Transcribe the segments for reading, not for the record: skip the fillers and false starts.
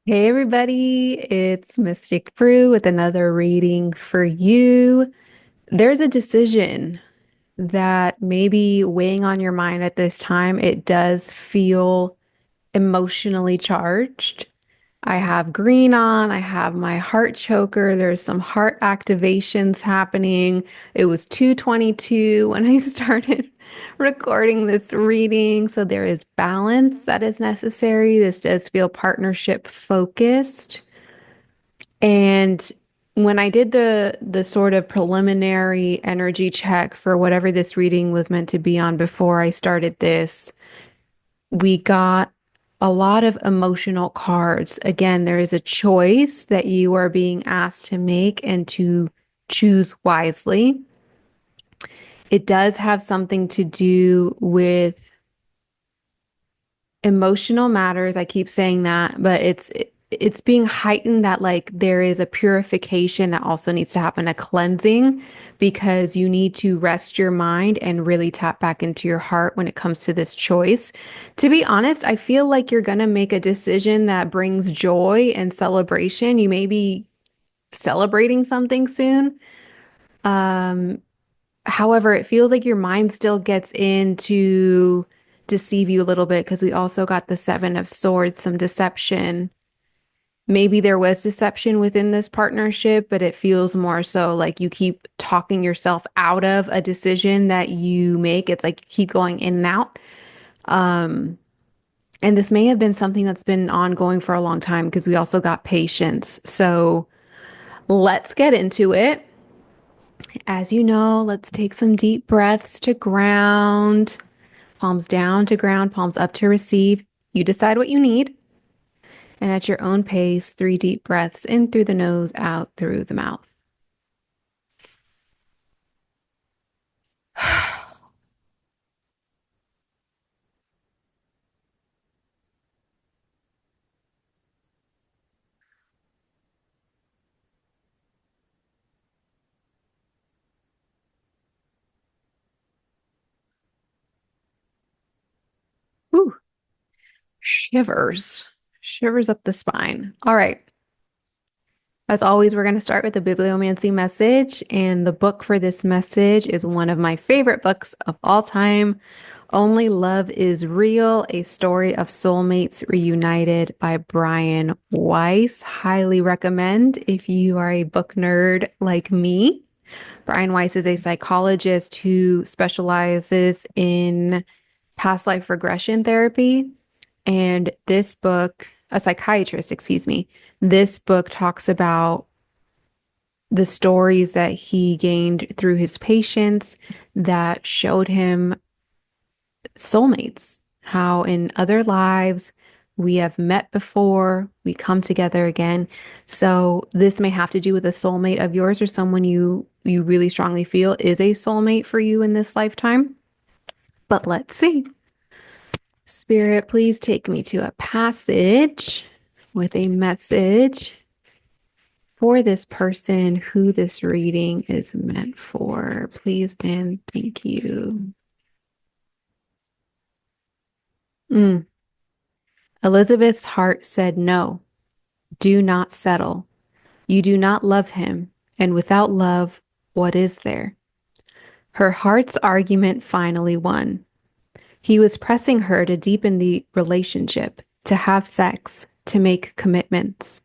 Hey everybody, it's Mystic Brew with another reading for you. There's a decision that may be weighing on your mind at this time. It does feel emotionally charged. I have green on, I have my heart choker. There's some heart activations happening. It was 2:22 when I started recording this reading, so there is balance that is necessary. This does feel partnership focused. And when I did the sort of preliminary energy check for whatever this reading was meant to be on before I started this, we got a lot of emotional cards. Again, there is a choice that you are being asked to make and to choose wisely. It does have something to do with emotional matters. I keep saying that, but it's being heightened that like there is a purification that also needs to happen, a cleansing, because you need to rest your mind and really tap back into your heart when it comes to this choice. To be honest, I feel like you're going to make a decision that brings joy and celebration. You may be celebrating something soon. Um, However, it feels like your mind still gets in to deceive you a little bit because we also got the Seven of Swords, some deception. Maybe there was deception within this partnership, but it feels more so like you keep talking yourself out of a decision that you make. It's like you keep going in and out. Um, and this may have been something that's been ongoing for a long time because we also got patience. So let's get into it. As you know, let's take some deep breaths to ground. Palms down to ground, palms up to receive. You decide what you need. And at your own pace, 3 deep breaths in through the nose, out through the mouth. Whew, shivers. Shivers up the spine. All right. As always, we're going to start with the bibliomancy message. And the book for this message is one of my favorite books of all time. Only Love is Real, a story of soulmates reunited by Brian Weiss. Highly recommend if you are a book nerd like me. Brian Weiss is a psychologist who specializes in past life regression therapy. And this book, a psychiatrist, excuse me, this book talks about the stories that he gained through his patients that showed him soulmates, how in other lives we have met before, we come together again. So this may have to do with a soulmate of yours or someone you really strongly feel is a soulmate for you in this lifetime. But let's see. Spirit, please take me to a passage with a message for this person who this reading is meant for. Please and thank you. Mm. Elizabeth's heart said no. Do not settle. You do not love him, and without love, what is there? Her heart's argument finally won. He was pressing her to deepen the relationship, to have sex, to make commitments.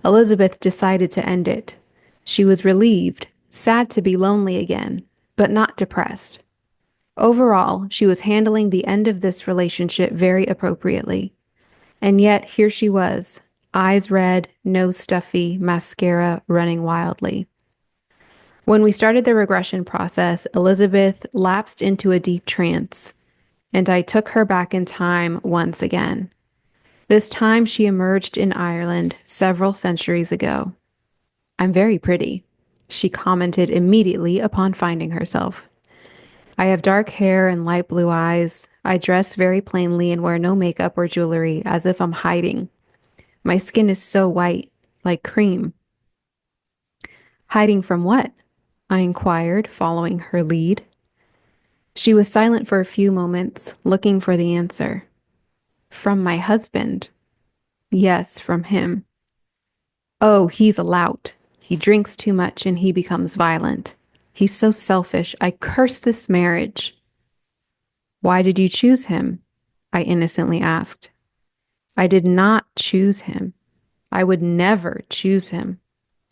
Elizabeth decided to end it. She was relieved, sad to be lonely again, but not depressed. Overall, she was handling the end of this relationship very appropriately. And yet, here she was, eyes red, nose stuffy, mascara running wildly. When we started the regression process, Elizabeth lapsed into a deep trance, and I took her back in time once again. This time she emerged in Ireland several centuries ago. I'm very pretty, she commented immediately upon finding herself. I have dark hair and light blue eyes. I dress very plainly and wear no makeup or jewelry, as if I'm hiding. My skin is so white, like cream. Hiding from what? I inquired, following her lead. She was silent for a few moments, looking for the answer. From my husband. Yes, from him. Oh, he's a lout. He drinks too much and he becomes violent. He's so selfish. I curse this marriage. Why did you choose him? I innocently asked. I did not choose him. I would never choose him.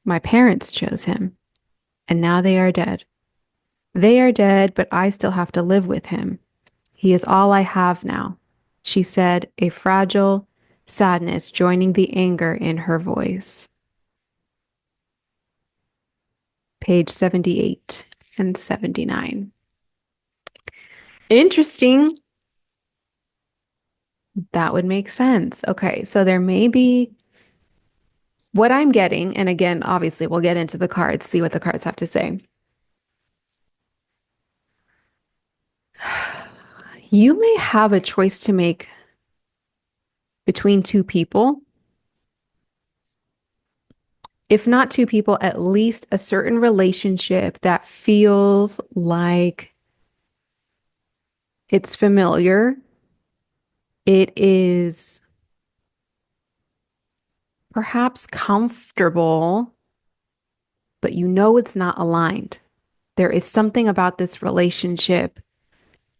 My parents chose him, and now they are dead. They are dead, but I still have to live with him. He is all I have now, she said, a fragile sadness joining the anger in her voice. Page 78 and 79. Interesting. That would make sense. Okay, so there may be what I'm getting, and again, obviously, we'll get into the cards, see what the cards have to say. You may have a choice to make between two people. If not two people, at least a certain relationship that feels like it's familiar. It is perhaps comfortable, but you know it's not aligned. There is something about this relationship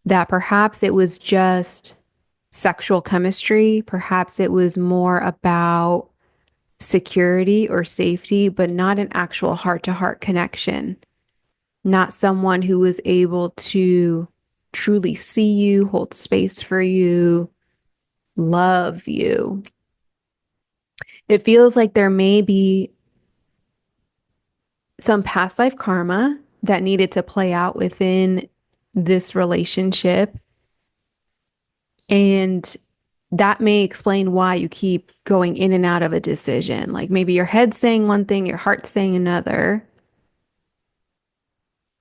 that perhaps it was just sexual chemistry, perhaps it was more about security or safety, but not an actual heart to heart connection. Not someone who was able to truly see you, hold space for you, love you. It feels like there may be some past life karma that needed to play out within this relationship. And that may explain why you keep going in and out of a decision. Like maybe your head's saying one thing, your heart's saying another.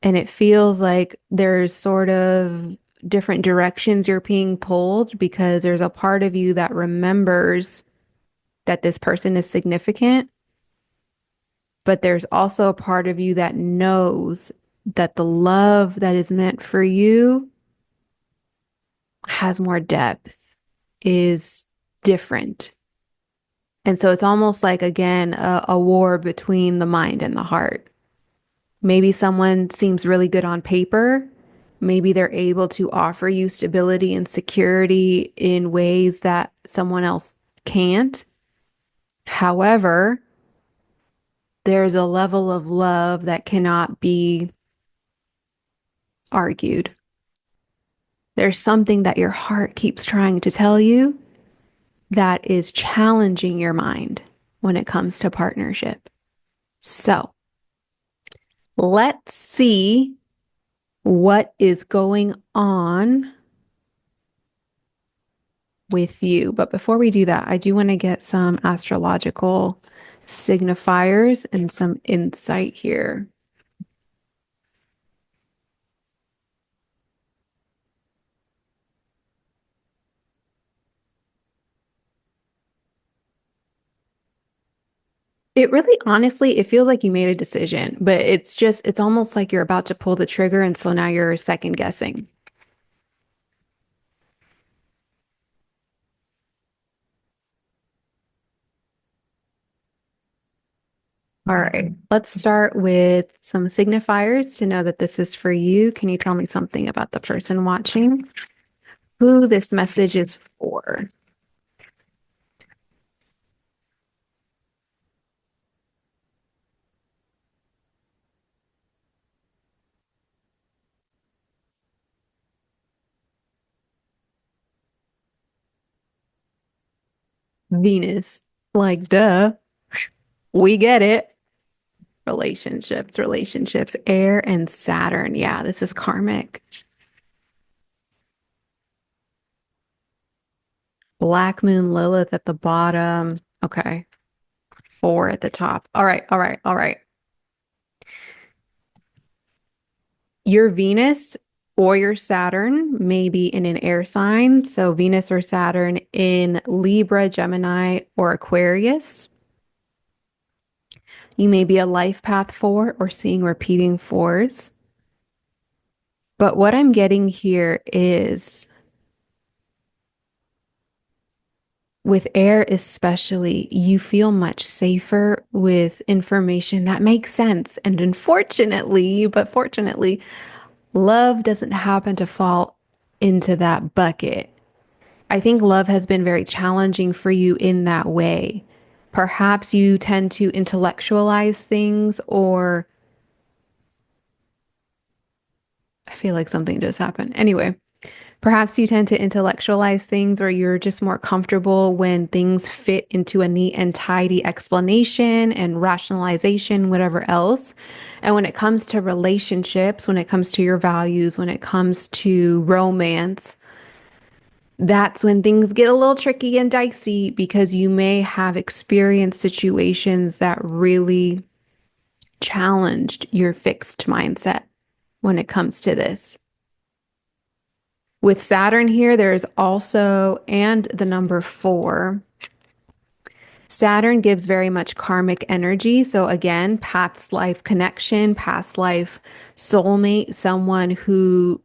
And it feels like there's sort of different directions you're being pulled because there's a part of you that remembers that this person is significant, but there's also a part of you that knows that the love that is meant for you has more depth, is different. And so it's almost like, again, a war between the mind and the heart. Maybe someone seems really good on paper. Maybe they're able to offer you stability and security in ways that someone else can't. However, there's a level of love that cannot be argued. There's something that your heart keeps trying to tell you that is challenging your mind when it comes to partnership. So let's see what is going on with you. But before we do that, I do want to get some astrological signifiers and some insight here. It really, honestly, it feels like you made a decision, but it's almost like you're about to pull the trigger. And so now you're second guessing. All right, let's start with some signifiers to know that this is for you. Can you tell me something about the person watching? Who this message is for? Venus. Like, duh, we get it. Relationships, air and Saturn. Yeah, this is karmic. Black moon Lilith at the bottom. Okay. 4 at the top. All right. Your Venus or your Saturn may be in an air sign. So Venus or Saturn in Libra, Gemini, or Aquarius. You may be a life path 4 or seeing repeating 4s. But what I'm getting here is With air, especially, you feel much safer with information that makes sense. And unfortunately, but fortunately, love doesn't happen to fall into that bucket. I think love has been very challenging for you in that way. Perhaps you tend to intellectualize things, or I feel like something just happened. Anyway, perhaps you tend to intellectualize things, or you're just more comfortable when things fit into a neat and tidy explanation and rationalization, whatever else. And when it comes to relationships, when it comes to your values, when it comes to romance, that's when things get a little tricky and dicey because you may have experienced situations that really challenged your fixed mindset when it comes to this. With Saturn here, there's also, and the number 4, Saturn gives very much karmic energy. So again, past life connection, past life soulmate, someone who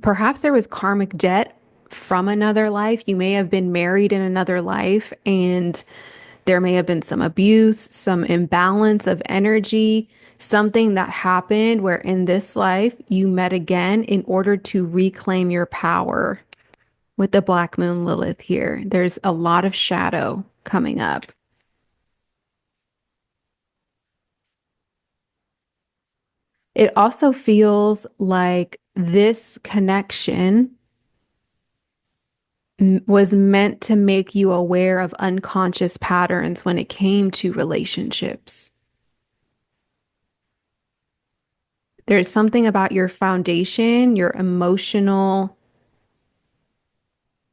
perhaps there was karmic debt from another life. You may have been married in another life, and there may have been some abuse, some imbalance of energy, something that happened where in this life you met again in order to reclaim your power. With the Black Moon Lilith here, there's a lot of shadow coming up. It also feels like this connection was meant to make you aware of unconscious patterns when it came to relationships. There's something about your foundation, your emotional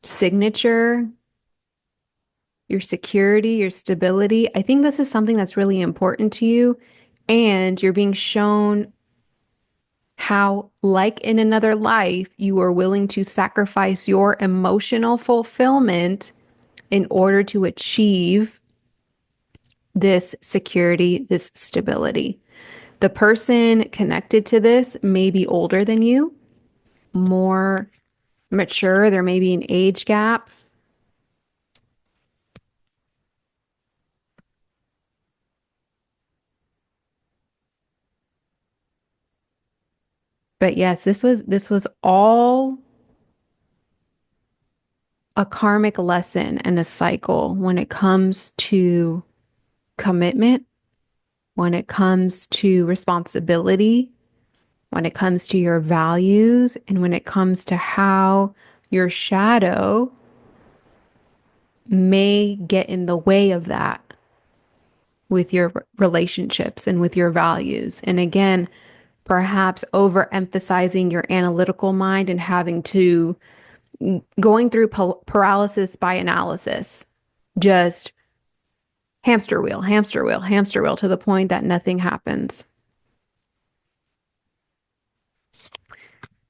signature, your security, your stability. I think this is something that's really important to you, and you're being shown how, like in another life, you are willing to sacrifice your emotional fulfillment in order to achieve this security, this stability. The person connected to this may be older than you, more mature. There may be an age gap. But yes, this was all a karmic lesson and a cycle when it comes to commitment, when it comes to responsibility, when it comes to your values, and when it comes to how your shadow may get in the way of that with your relationships and with your values. And again, perhaps overemphasizing your analytical mind and having to going through paralysis by analysis, just hamster wheel, hamster wheel, hamster wheel to the point that nothing happens.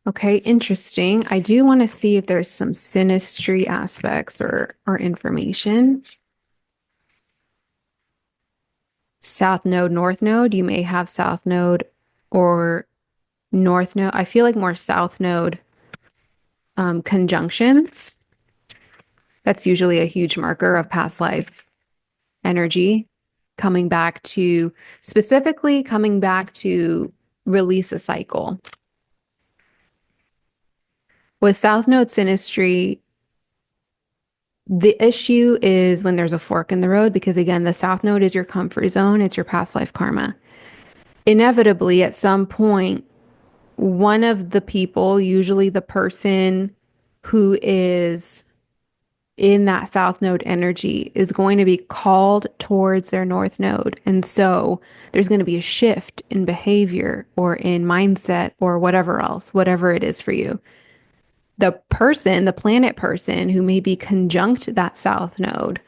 Okay, interesting. I do want to see if there's some synastry aspects or information. South node, north node. You may have south node or north node. I feel like more south node conjunctions. That's usually a huge marker of past life energy coming back to, specifically coming back to release a cycle. With South Node synastry, the issue is when there's a fork in the road, because again, the South Node is your comfort zone, it's your past life karma. Inevitably, at some point, one of the people, usually the person who is in that South Node energy, is going to be called towards their North Node. And so there's going to be a shift in behavior or in mindset or whatever else, whatever it is for you. The person, the planet person who may be conjunct that South Node,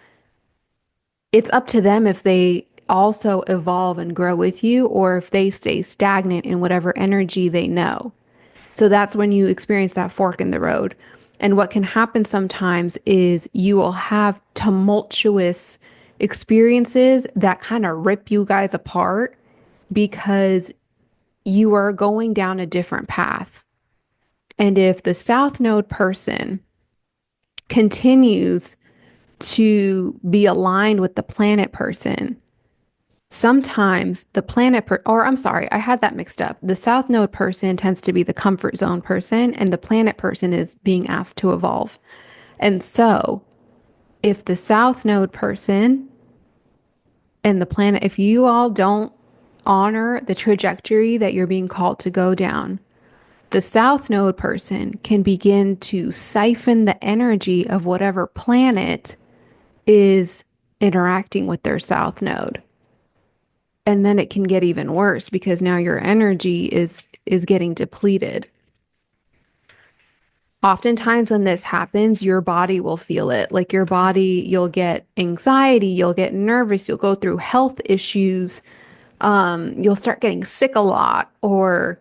it's up to them if they also evolve and grow with you or if they stay stagnant in whatever energy they know. So that's when you experience that fork in the road. And what can happen sometimes is you will have tumultuous experiences that kind of rip you guys apart because you are going down a different path. And if the South Node person continues to be aligned with the planet person. Sometimes the or I'm sorry, I had that mixed up. The South Node person tends to be the comfort zone person, and the planet person is being asked to evolve. And so, if the South Node person and the planet, if you all don't honor the trajectory that you're being called to go down, the South Node person can begin to siphon the energy of whatever planet is interacting with their South Node. And then it can get even worse because now your energy is getting depleted. Oftentimes when this happens, your body will feel it. Like your body, you'll get anxiety, you'll get nervous, you'll go through health issues, you'll start getting sick a lot, or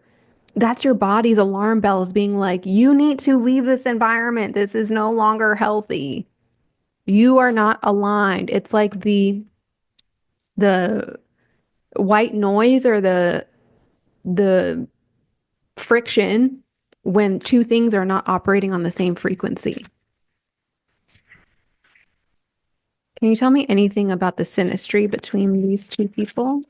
that's your body's alarm bells being like, you need to leave this environment. This is no longer healthy. You are not aligned. It's like the white noise or the friction when two things are not operating on the same frequency. Can you tell me anything about the synastry between these two people?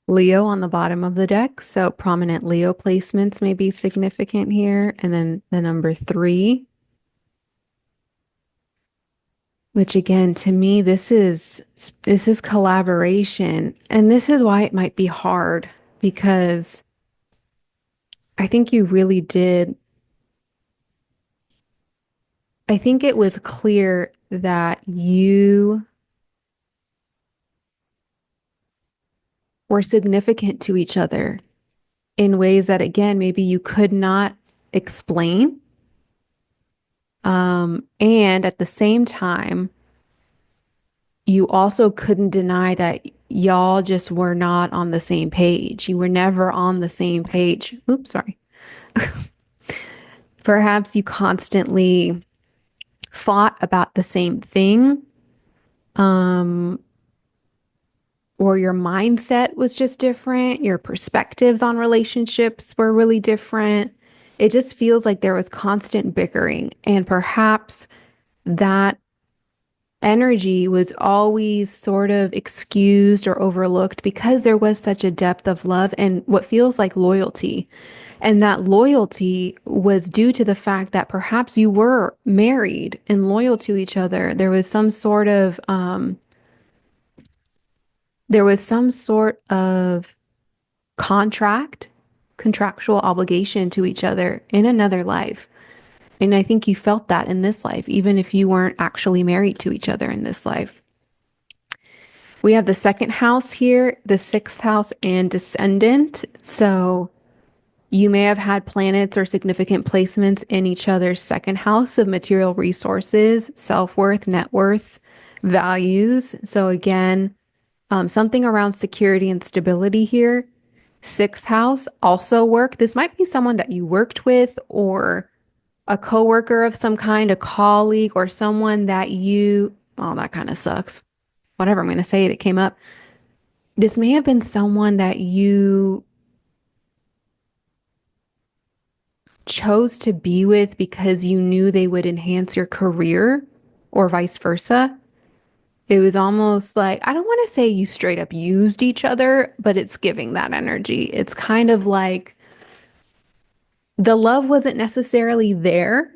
Leo on the bottom of the deck, so prominent Leo placements may be significant here. And then the number 3, which again, to me, this is collaboration. And this is why it might be hard because I think you really did. I think it was clear that you were significant to each other in ways that, again, maybe you could not explain. And at the same time, you also couldn't deny that y'all just were not on the same page. You were never on the same page. Oops, sorry. Perhaps you constantly fought about the same thing, or your mindset was just different. Your perspectives on relationships were really different. It just feels like there was constant bickering, and perhaps that energy was always sort of excused or overlooked because there was such a depth of love and what feels like loyalty. And that loyalty was due to the fact that perhaps you were married and loyal to each other. There was some sort of contract, contractual obligation to each other in another life. And I think you felt that in this life, even if you weren't actually married to each other in this life. We have the second house here, the sixth house, and descendant. So you may have had planets or significant placements in each other's second house of material resources, self-worth, net worth, values. So again, something around security and stability here. Sixth house also work. This might be someone that you worked with or a coworker of some kind, a colleague, or someone that oh, that kind of sucks. Whatever I'm going to say it came up. This may have been someone that you chose to be with because you knew they would enhance your career or vice versa. It was almost like, I don't want to say you straight up used each other, but it's giving that energy. It's kind of like the love wasn't necessarily there,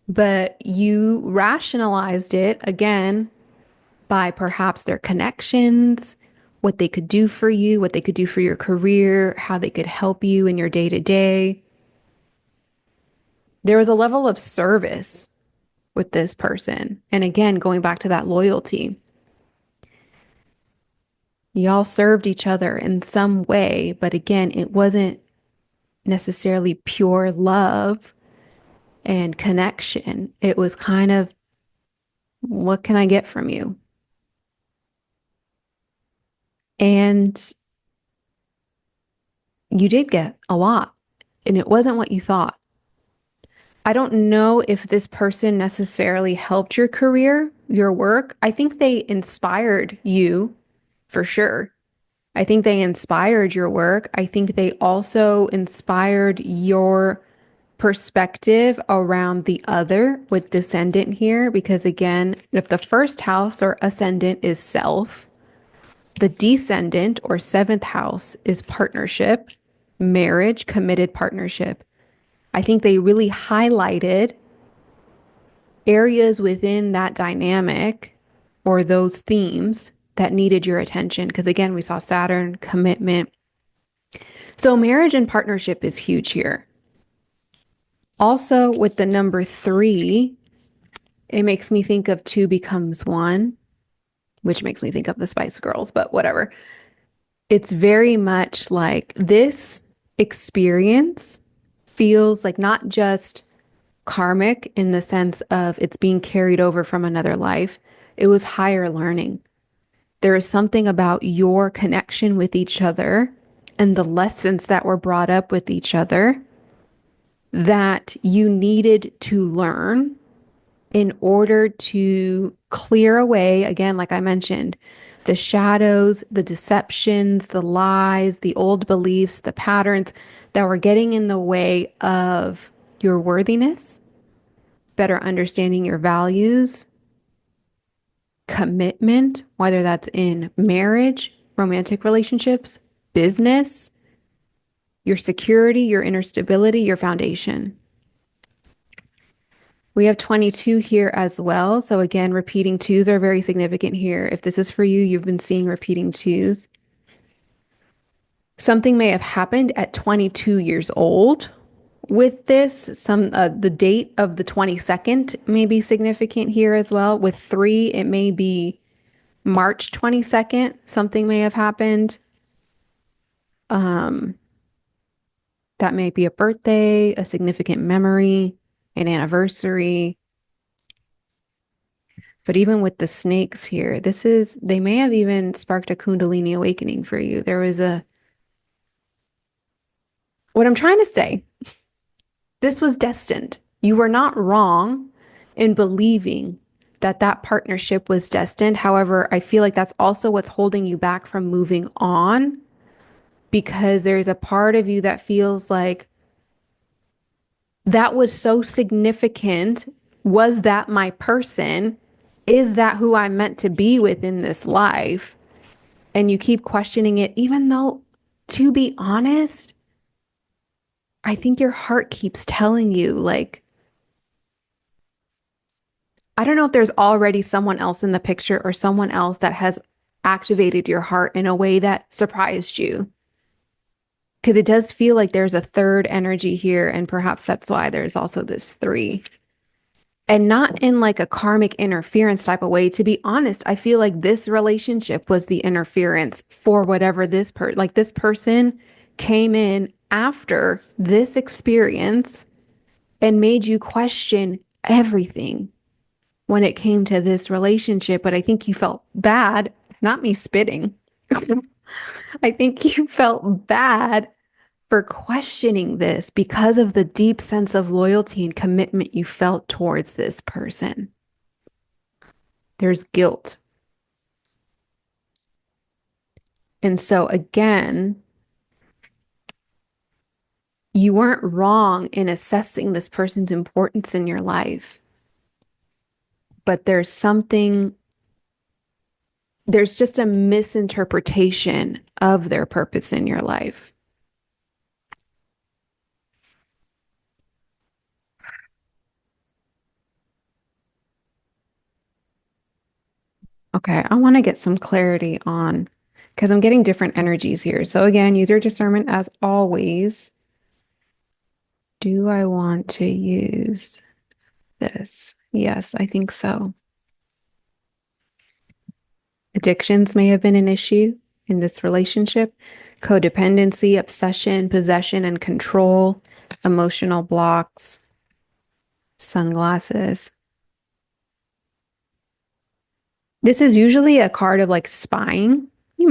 but you rationalized it again by perhaps their connections, what they could do for you, what they could do for your career, how they could help you in your day to day. There was a level of service with this person. And again, going back to that loyalty, y'all served each other in some way, but again, it wasn't necessarily pure love and connection. It was kind of, what can I get from you? And you did get a lot, and it wasn't what you thought. I don't know if this person necessarily helped your career, your work. I think they inspired you for sure. I think they inspired your work. I think they also inspired your perspective around the other with descendant here. Because again, if the first house or ascendant is self, the descendant or seventh house is partnership, marriage, committed partnership. I think they really highlighted areas within that dynamic or those themes that needed your attention. Because again, we saw Saturn, commitment. So marriage and partnership is huge here. Also, with the number 3, it makes me think of two becomes one, which makes me think of the Spice Girls, but whatever. It's very much like this experience feels like not just karmic in the sense of it's being carried over from another life, it was higher learning. There is something about your connection with each other and the lessons that were brought up with each other that you needed to learn in order to clear away, again, like I mentioned, the shadows, the deceptions, the lies, the old beliefs, the patterns that were getting in the way of your worthiness, better understanding your values, commitment, whether that's in marriage, romantic relationships, business, your security, your inner stability, your foundation. We have 22 here as well. So again, repeating twos are very significant here. If this is for you, you've been seeing repeating twos. Something may have happened at 22 years old with this. The date of the 22nd may be significant here as well. With 3, it may be March 22nd. Something may have happened. That may be a birthday, a significant memory, an anniversary. But even with the snakes here, they may have even sparked a Kundalini awakening for you. What I'm trying to say, this was destined. You were not wrong in believing that that partnership was destined. However, I feel like that's also what's holding you back from moving on because there's a part of you that feels like that was so significant. Was that my person? Is that who I'm meant to be within this life? And you keep questioning it, even though, to be honest, I think your heart keeps telling you, like, I don't know if there's already someone else in the picture or someone else that has activated your heart in a way that surprised you. Because it does feel like there's a third energy here, and perhaps that's why there's also this 3. And not in like a karmic interference type of way. To be honest, I feel like this relationship was the interference for whatever this person came in after this experience and made you question everything when it came to this relationship. But I think you felt bad, not me spitting. I think you felt bad for questioning this because of the deep sense of loyalty and commitment you felt towards this person. There's guilt. And so, again, you weren't wrong in assessing this person's importance in your life, but there's just a misinterpretation of their purpose in your life. Okay, I want to get some clarity on because I'm getting different energies here. So again, use your discernment as always. Do I want to use this? Yes, I think so. Addictions may have been an issue in this relationship. Codependency, obsession, possession, and control, emotional blocks, sunglasses. This is usually a card of like spying You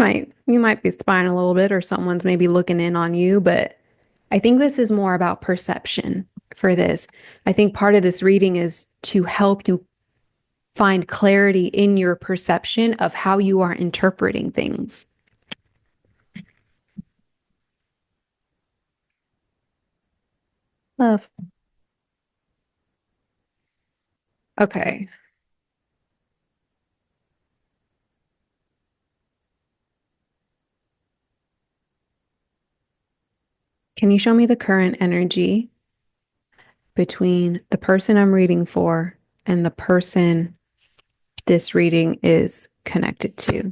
might be spying a little bit, or someone's maybe looking in on you, but I think this is more about perception for this. I think part of this reading is to help you find clarity in your perception of how you are interpreting things. Love. Okay. Can you show me the current energy between the person I'm reading for and the person this reading is connected to?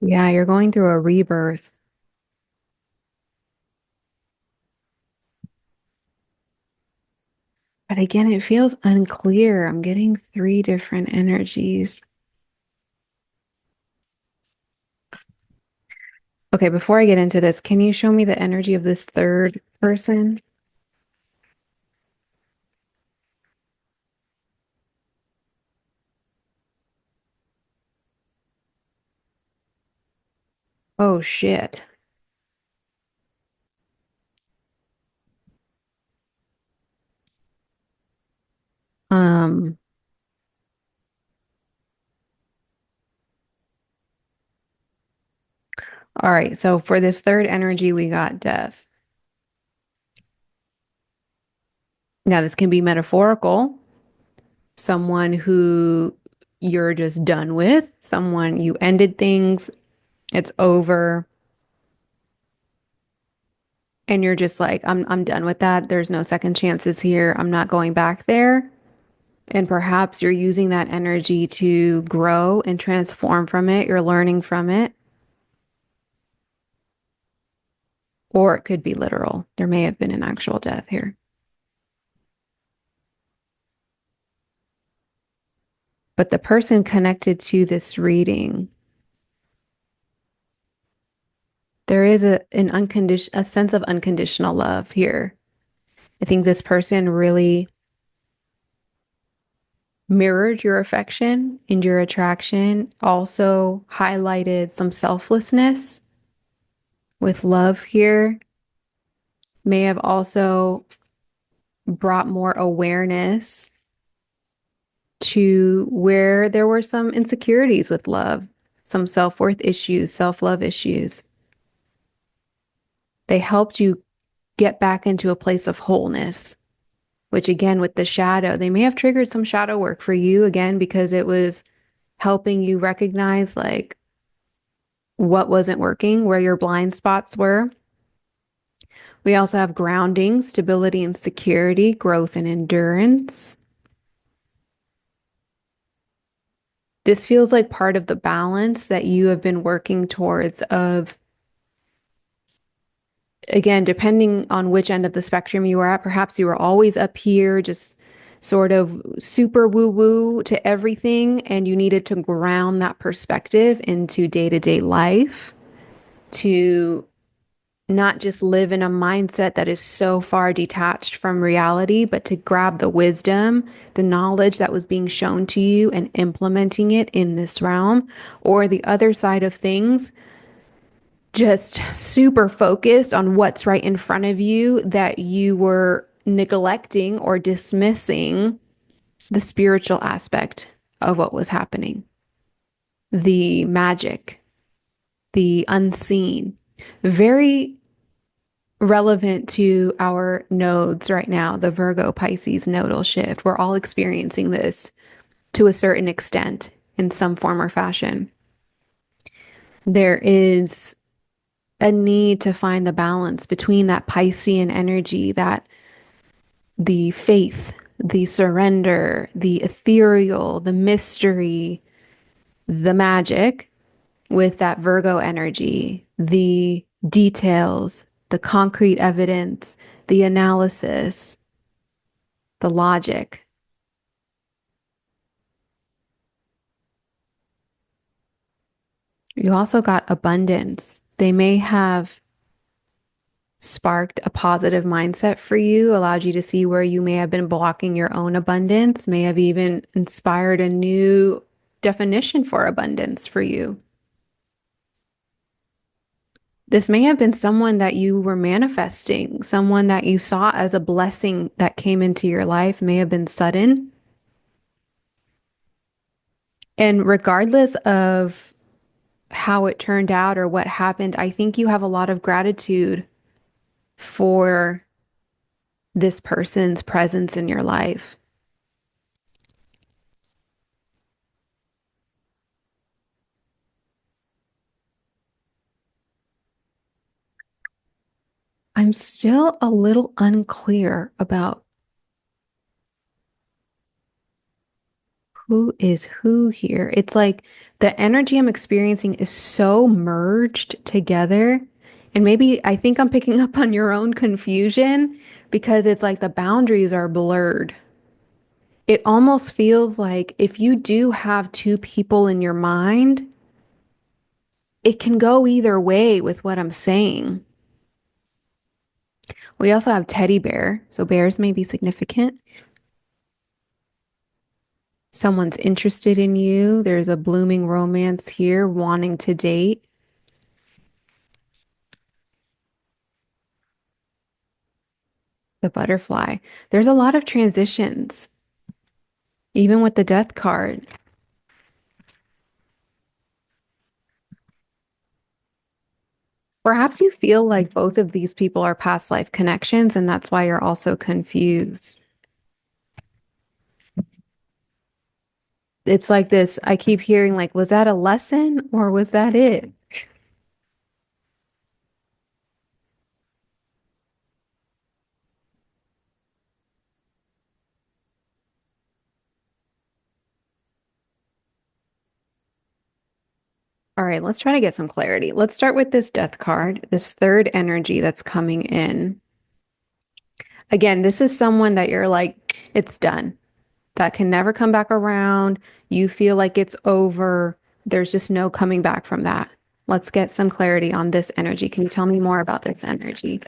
Yeah, you're going through a rebirth. But again, it feels unclear. I'm getting three different energies. Okay, before I get into this, can you show me the energy of this third person? Oh shit. Um, all right, so for this third energy, we got death. Now, this can be metaphorical, someone who you're just done with, someone you ended things, it's over, and you're just like, I'm done with that. There's no second chances here. I'm not going back there. And perhaps you're using that energy to grow and transform from it. You're learning from it. Or it could be literal. There may have been an actual death here. But the person connected to this reading, there is a sense of unconditional love here. I think this person really mirrored your affection and your attraction, also highlighted some selflessness with love here, may have also brought more awareness to where there were some insecurities with love, some self-worth issues, self-love issues. They helped you get back into a place of wholeness, which again, with the shadow, they may have triggered some shadow work for you again, because it was helping you recognize like what wasn't working, where your blind spots were. We also have grounding, stability and security, growth and endurance. This feels like part of the balance that you have been working towards of, again, depending on which end of the spectrum you are at, perhaps you were always up here, just sort of super woo woo to everything, and you needed to ground that perspective into day to day life to not just live in a mindset that is so far detached from reality, but to grab the wisdom, the knowledge that was being shown to you and implementing it in this realm. Or the other side of things, just super focused on what's right in front of you, that you were neglecting or dismissing the spiritual aspect of what was happening, the magic, the unseen. Very relevant to our nodes right now, the Virgo Pisces nodal shift. We're all experiencing this to a certain extent in some form or fashion. There is a need to find the balance between that Piscean energy, that the faith, the surrender, the ethereal, the mystery, the magic, with that Virgo energy, the details, the concrete evidence, the analysis, the logic. You also got abundance. They may have sparked a positive mindset for you, allowed you to see where you may have been blocking your own abundance, may have even inspired a new definition for abundance for you. This may have been someone that you were manifesting, someone that you saw as a blessing that came into your life, may have been sudden. And regardless of how it turned out or what happened, I think you have a lot of gratitude for this person's presence in your life. I'm still a little unclear about who is who here. It's like the energy I'm experiencing is so merged together. And maybe I think I'm picking up on your own confusion because it's like the boundaries are blurred. It almost feels like if you do have two people in your mind, it can go either way with what I'm saying. We also have teddy bear, so bears may be significant. Someone's interested in you. There's a blooming romance here, wanting to date. The butterfly. There's a lot of transitions, even with the death card. Perhaps you feel like both of these people are past life connections, and that's why you're also confused. It's like this, I keep hearing like, was that a lesson or was that it? All right, let's try to get some clarity. Let's start with this death card, this third energy that's coming in. Again, this is someone that you're like, it's done. That can never come back around. You feel like it's over. There's just no coming back from that. Let's get some clarity on this energy. Can you tell me more about this energy?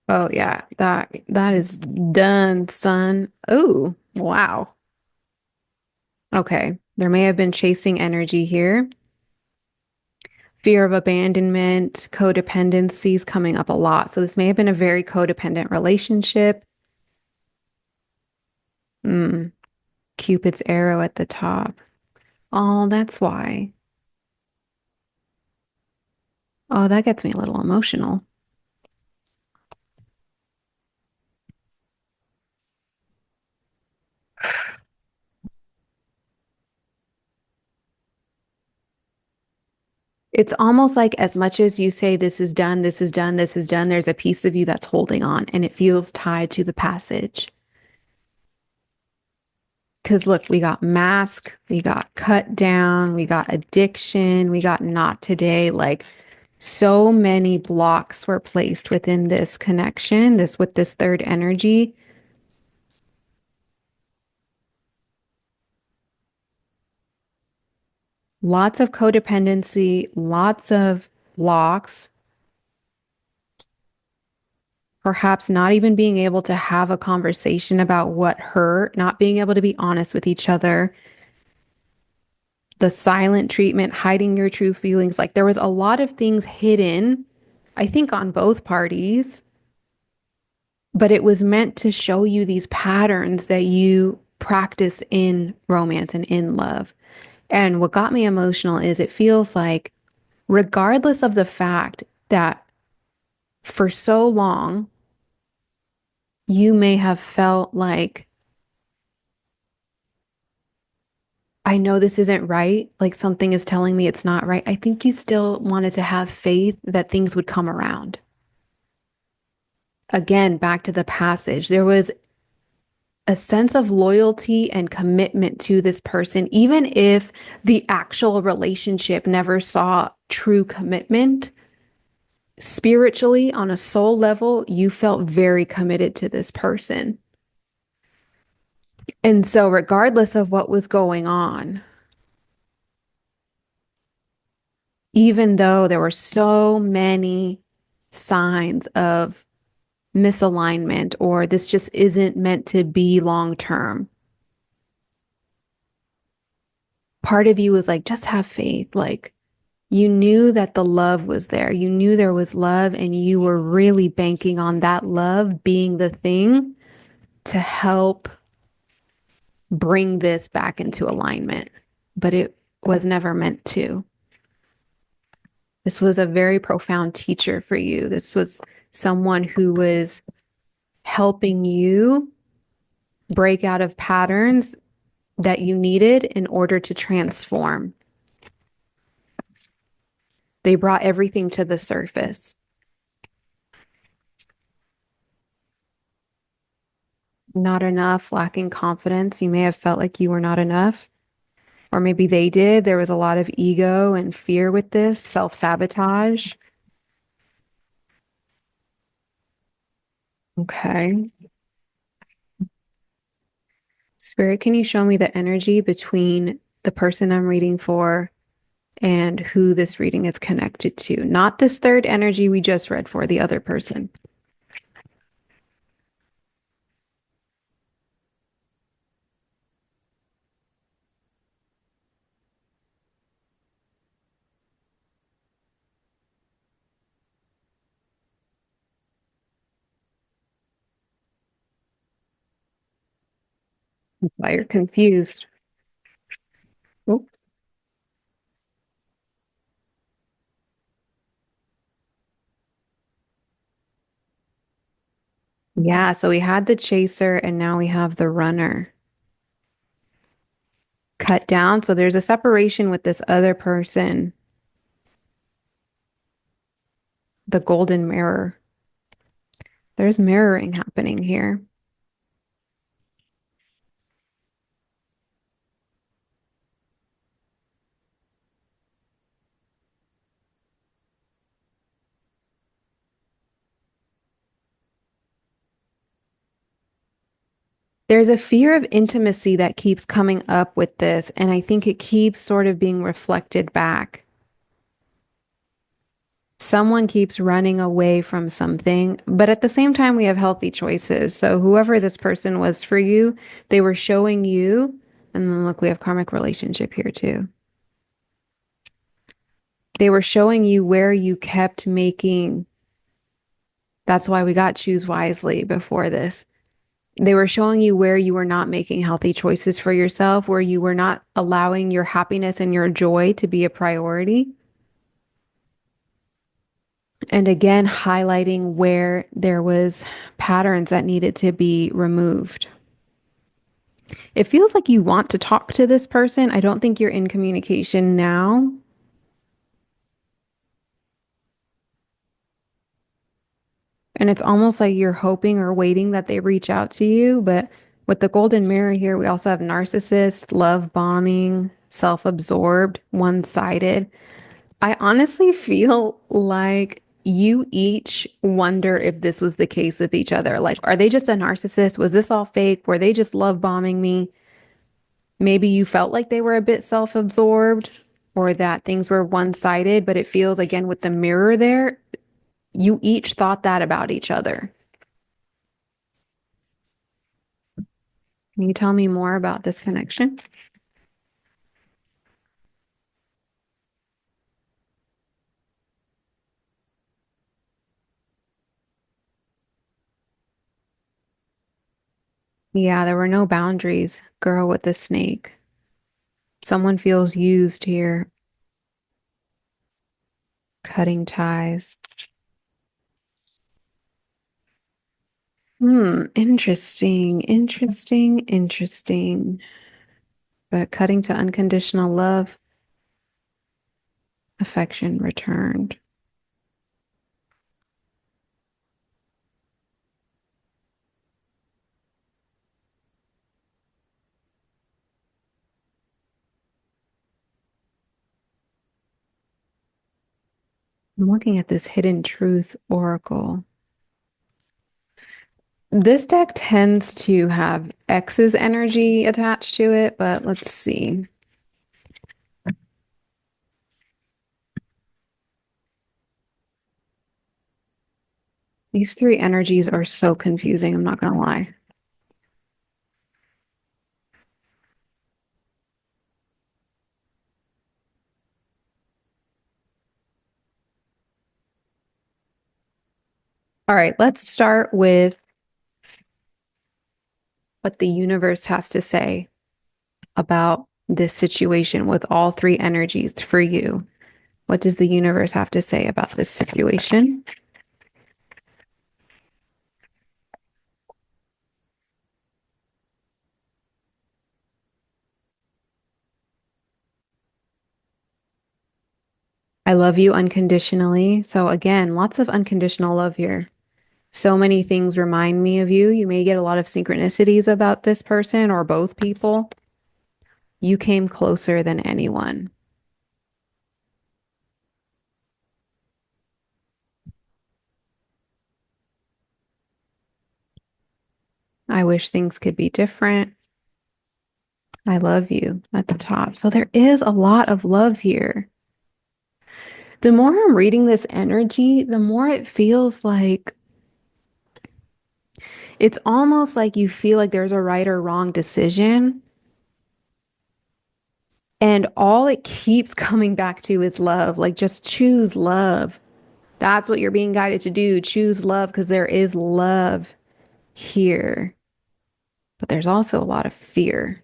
Oh yeah, that is done, son. Oh, wow. Okay. There may have been chasing energy here. Fear of abandonment, codependency is coming up a lot. So this may have been a very codependent relationship. Mm, Cupid's arrow at the top. Oh, that's why. Oh, that gets me a little emotional. It's almost like as much as you say, this is done, this is done, this is done, there's a piece of you that's holding on and it feels tied to the passage. Because look, we got mask, we got cut down, we got addiction, we got not today. Like so many blocks were placed within this connection, this with this third energy. Lots of codependency, lots of blocks, perhaps not even being able to have a conversation about what hurt, not being able to be honest with each other, the silent treatment, hiding your true feelings. Like there was a lot of things hidden, I think, on both parties, but it was meant to show you these patterns that you practice in romance and in love. And what got me emotional is it feels like, regardless of the fact that for so long, you may have felt like, I know this isn't right. Like something is telling me it's not right. I think you still wanted to have faith that things would come around. Again, back to the passage, there was a sense of loyalty and commitment to this person, even if the actual relationship never saw true commitment. spiritually, on a soul level, you felt very committed to this person. And so, regardless of what was going on, even though there were so many signs of misalignment or this just isn't meant to be long term, part of you was like, just have faith. Like, you knew that the love was there. You knew there was love, and you were really banking on that love being the thing to help bring this back into alignment. But it was never meant to. This was a very profound teacher for you. This was someone who was helping you break out of patterns that you needed in order to transform. They brought everything to the surface. Not enough, lacking confidence. You may have felt like you were not enough, or maybe they did. There was a lot of ego and fear with this, self-sabotage. Okay. Spirit, can you show me the energy between the person I'm reading for and who this reading is connected to? Not this third energy we just read for, the other person. That's why you're confused. Oh, yeah, so we had the chaser and now we have the runner cut down. So there's a separation with this other person, the golden mirror. There's mirroring happening here. There's a fear of intimacy that keeps coming up with this, and I think it keeps sort of being reflected back. Someone keeps running away from something, but at the same time, we have healthy choices. So, whoever this person was for you, they were showing you, and then look, we have karmic relationship here too. They were showing you where you kept making, that's why we got choose wisely before this. They were showing you where you were not making healthy choices for yourself, where you were not allowing your happiness and your joy to be a priority. And again, highlighting where there was patterns that needed to be removed. It feels like you want to talk to this person. I don't think you're in communication now. And it's almost like you're hoping or waiting that they reach out to you. But with the golden mirror here, we also have narcissist, love bombing, self absorbed, one sided. I honestly feel like you each wonder if this was the case with each other. Like, are they just a narcissist? Was this all fake? Were they just love bombing me? Maybe you felt like they were a bit self absorbed or that things were one sided, but it feels again with the mirror there, you each thought that about each other. Can you tell me more about this connection? Yeah, there were no boundaries. Girl with the snake. Someone feels used here, cutting ties. Interesting, interesting, interesting. But cutting to unconditional love, affection returned. I'm looking at this Hidden Truth Oracle. This deck tends to have X's energy attached to it, but let's see. These three energies are so confusing, I'm not gonna lie. All right, let's start with what the universe has to say about this situation with all three energies for you. What does the universe have to say about this situation? I love you unconditionally. So, again, lots of unconditional love here. So many things remind me of you. You may get a lot of synchronicities about this person or both people. You came closer than anyone. I wish things could be different. I love you at the top. So there is a lot of love here. The more I'm reading this energy, the more it feels like it's almost like you feel like there's a right or wrong decision. And all it keeps coming back to is love. Like, just choose love. That's what you're being guided to do. Choose love because there is love here. But there's also a lot of fear.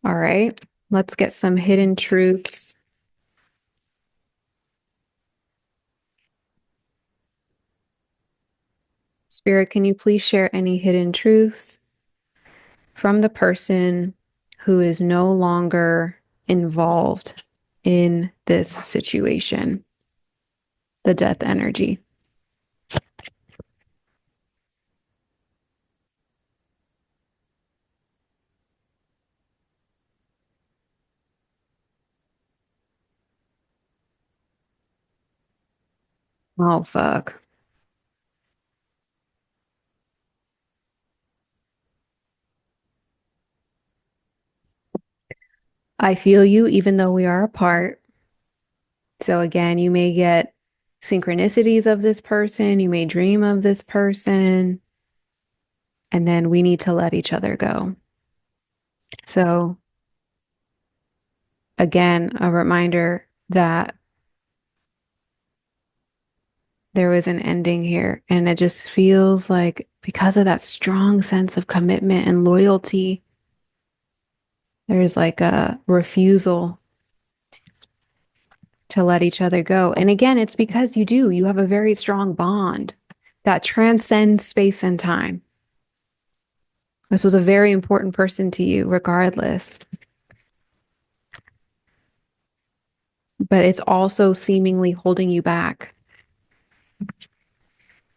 All right, let's get some hidden truths. Spirit, can you please share any hidden truths from the person who is no longer involved in this situation? The death energy. Oh, fuck. I feel you, even though we are apart. So, again, you may get synchronicities of this person, you may dream of this person, and then we need to let each other go. So, again, a reminder that there was an ending here. And it just feels like because of that strong sense of commitment and loyalty, there's like a refusal to let each other go. And again, it's because you have a very strong bond that transcends space and time. This was a very important person to you, regardless. But it's also seemingly holding you back.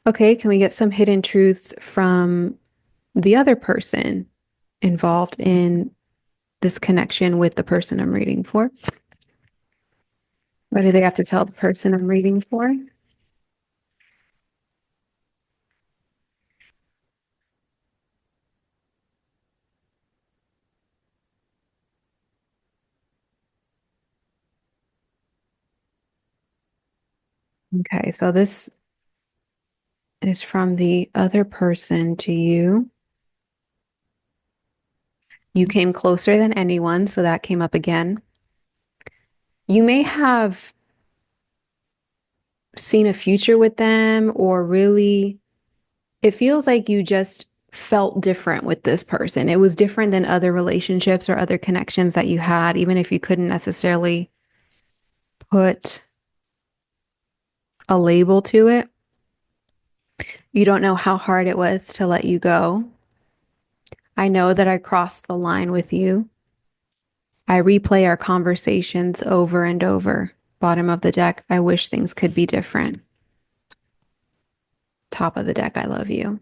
Okay, can we get some hidden truths from the other person involved in this connection with the person I'm reading for? What do they have to tell the person I'm reading for? Okay, so this is from the other person to you. You came closer than anyone, so that came up again. You may have seen a future with them, or really, it feels like you just felt different with this person. It was different than other relationships or other connections that you had, even if you couldn't necessarily put a label to it. You don't know how hard it was to let you go. I know that I crossed the line with you. I replay our conversations over and over. Bottom of the deck, I wish things could be different. Top of the deck, I love you.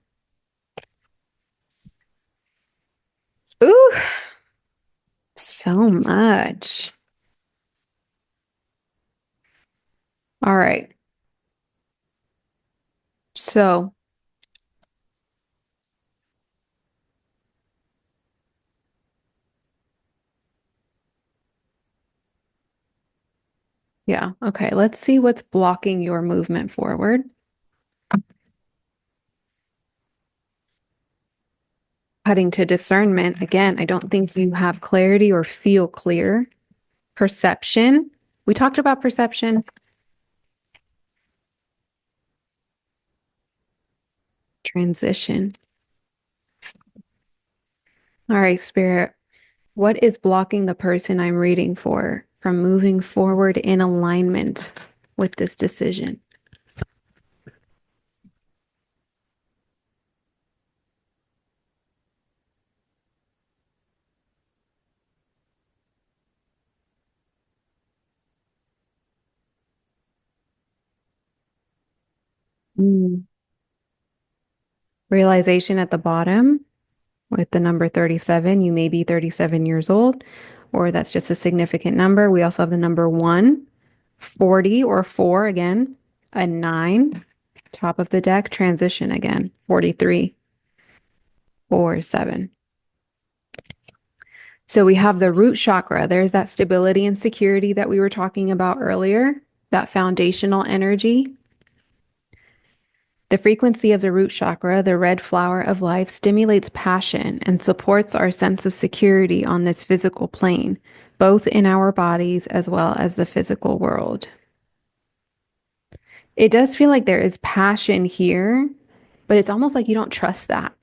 Ooh, so much. All right. So, yeah. Okay. Let's see what's blocking your movement forward. Cutting to discernment. Again, I don't think you have clarity or feel clear. Perception. We talked about perception. Transition. All right, Spirit. What is blocking the person I'm reading for from moving forward in alignment with this decision? Mm. Realization at the bottom with the number 37. You may be 37 years old, or that's just a significant number. We also have the number 1, 40 or 4 again, a 9, top of the deck, transition again, 43 or 7. So we have the root chakra. There's that stability and security that we were talking about earlier, that foundational energy. The frequency of the root chakra, the red flower of life, stimulates passion and supports our sense of security on this physical plane, both in our bodies as well as the physical world. It does feel like there is passion here, but it's almost like you don't trust that.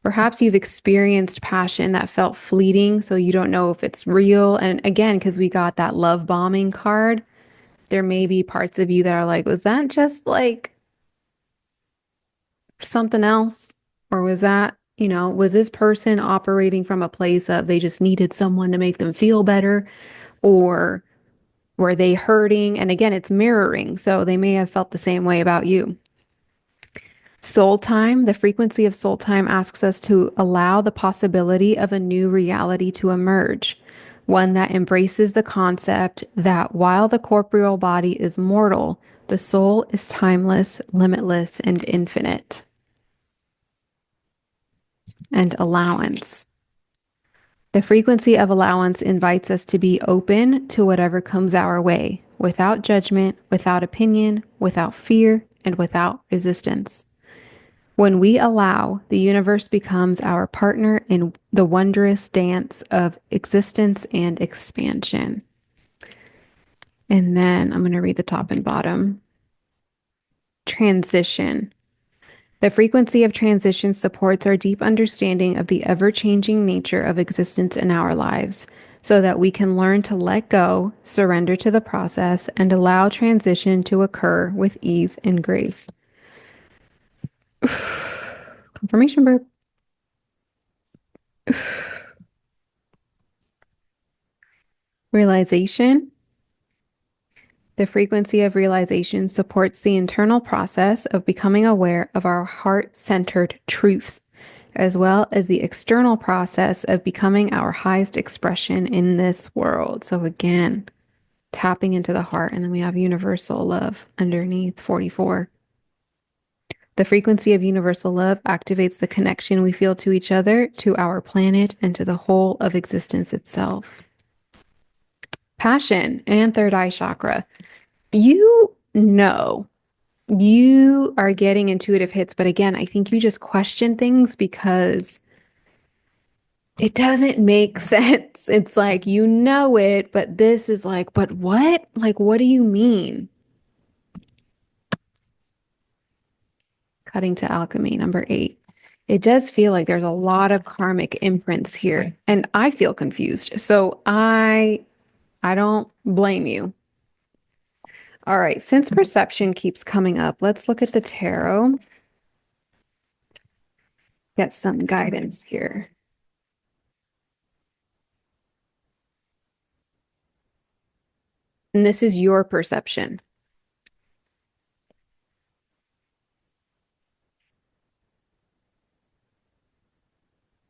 Perhaps you've experienced passion that felt fleeting, so you don't know if it's real. And again, because we got that love bombing card, there may be parts of you that are like, was that just like something else? Or was that, was this person operating from a place of they just needed someone to make them feel better? Or were they hurting? And again, it's mirroring. So they may have felt the same way about you. Soul time, the frequency of soul time asks us to allow the possibility of a new reality to emerge, one that embraces the concept that while the corporeal body is mortal, the soul is timeless, limitless, and infinite. And allowance. The frequency of allowance invites us to be open to whatever comes our way, without judgment, without opinion, without fear, and without resistance. When we allow, the universe becomes our partner in the wondrous dance of existence and expansion. And then I'm going to read the top and bottom. Transition. The frequency of transition supports our deep understanding of the ever-changing nature of existence in our lives, so that we can learn to let go, surrender to the process, and allow transition to occur with ease and grace. Confirmation burp. Realization. The frequency of realization supports the internal process of becoming aware of our heart-centered truth, as well as the external process of becoming our highest expression in this world. So again, tapping into the heart, and then we have universal love underneath 44. The frequency of universal love activates the connection we feel to each other, to our planet, and to the whole of existence itself. Passion and third eye chakra. You are getting intuitive hits, but again, I think you just question things because it doesn't make sense. It's like, it, but this is like, but what? Like, what do you mean? Cutting to alchemy, number 8. It does feel like there's a lot of karmic imprints here, and I feel confused. So I don't blame you. All right, since perception keeps coming up, let's look at the tarot. Get some guidance here. And this is your perception.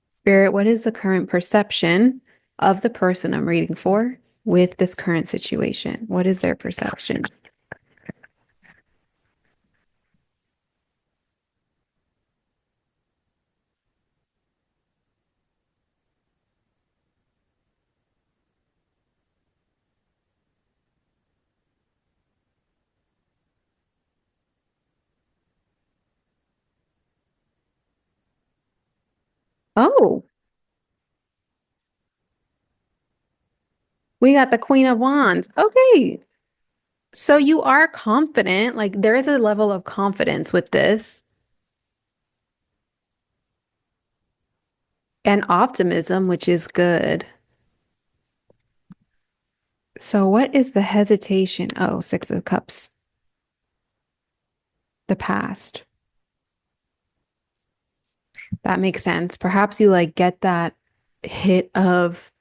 Spirit, what is the current perception of the person I'm reading for with this current situation? What is their perception? Oh, we got the Queen of Wands. Okay. So you are confident. Like there is a level of confidence with this and optimism, which is good. So what is the hesitation? Oh, Six of Cups, the past. That makes sense. Perhaps you like get that hit of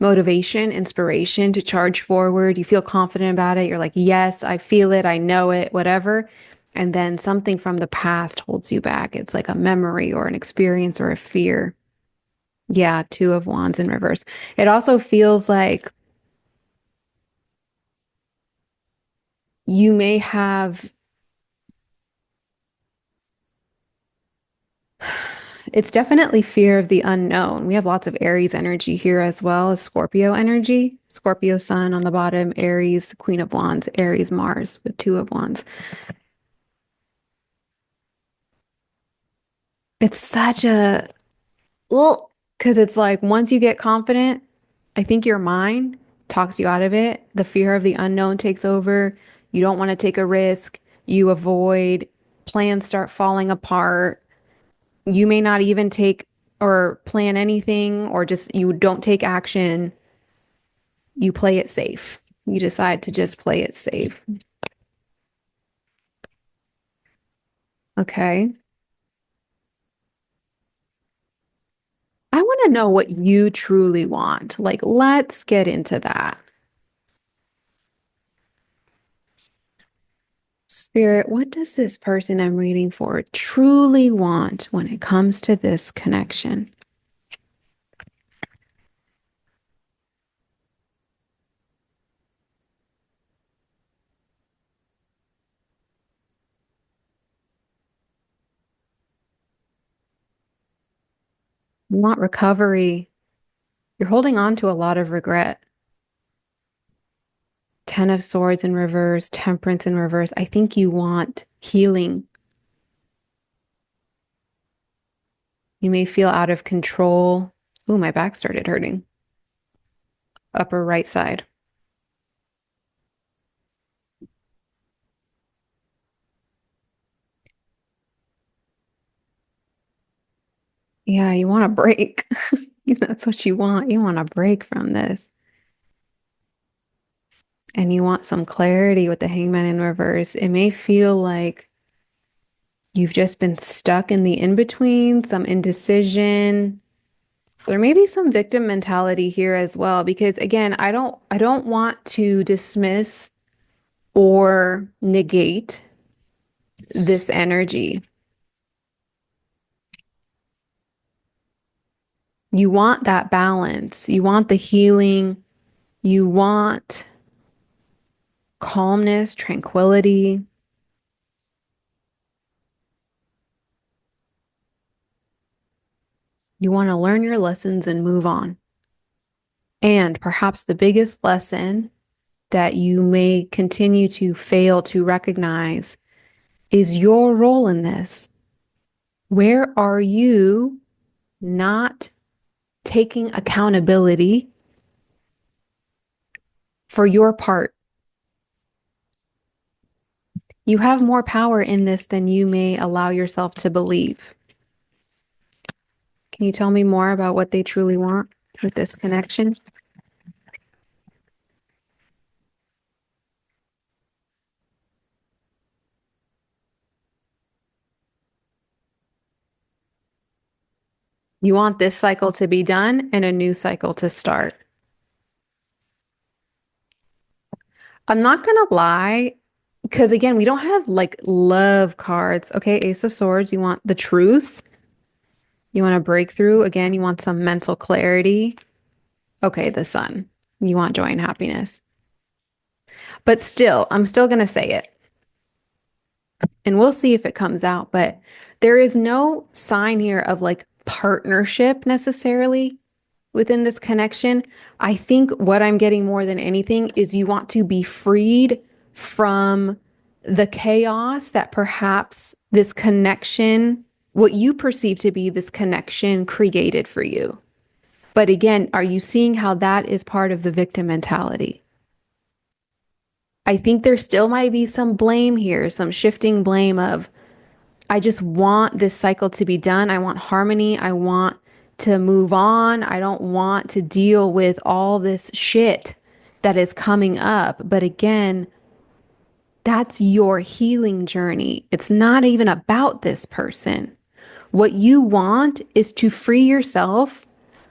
motivation, inspiration to charge forward. You feel confident about it. You're like, yes, I feel it. I know it, whatever. And then something from the past holds you back. It's like a memory or an experience or a fear. Yeah, Two of Wands in reverse. It also feels like you may have, it's definitely fear of the unknown. We have lots of Aries energy here as well as Scorpio energy. Scorpio sun on the bottom, Aries, Queen of Wands, Aries, Mars with Two of Wands. It's such a, well, because it's like once you get confident, I think your mind talks you out of it. The fear of the unknown takes over. You don't want to take a risk. You avoid, plans start falling apart. You may not even take or plan anything, or just you don't take action. You play it safe. You decide to just play it safe. Okay. I want to know what you truly want. Like, let's get into that. Spirit, what does this person I'm reading for truly want when it comes to this connection? You want recovery. You're holding on to a lot of regret. Ten of Swords in reverse, Temperance in reverse. I think you want healing. You may feel out of control. Ooh, my back started hurting. Upper right side. Yeah, you want a break. That's what you want. You want a break from this. And you want some clarity with the Hangman in reverse. It may feel like you've just been stuck in the in-between, some indecision. There may be some victim mentality here as well, because again, I don't want to dismiss or negate this energy. You want that balance. You want the healing. You want calmness, tranquility. You want to learn your lessons and move on. And perhaps the biggest lesson that you may continue to fail to recognize is your role in this. Where are you not taking accountability for your part? You have more power in this than you may allow yourself to believe. Can you tell me more about what they truly want with this connection? You want this cycle to be done and a new cycle to start. I'm not going to lie, because again, we don't have like love cards. Okay, Ace of Swords, you want the truth. You want a breakthrough. Again, you want some mental clarity. Okay, the Sun. You want joy and happiness. But still, I'm still going to say it. And we'll see if it comes out. But there is no sign here of like partnership necessarily within this connection. I think what I'm getting more than anything is you want to be freed from the chaos that perhaps this connection what you perceive to be this connection created for you. But again, are you seeing how that is part of the victim mentality? I think there still might be some blame here, some shifting blame of, I just want this cycle to be done. I want harmony. I want to move on. I don't want to deal with all this shit that is coming up. But again, that's your healing journey. It's not even about this person. What you want is to free yourself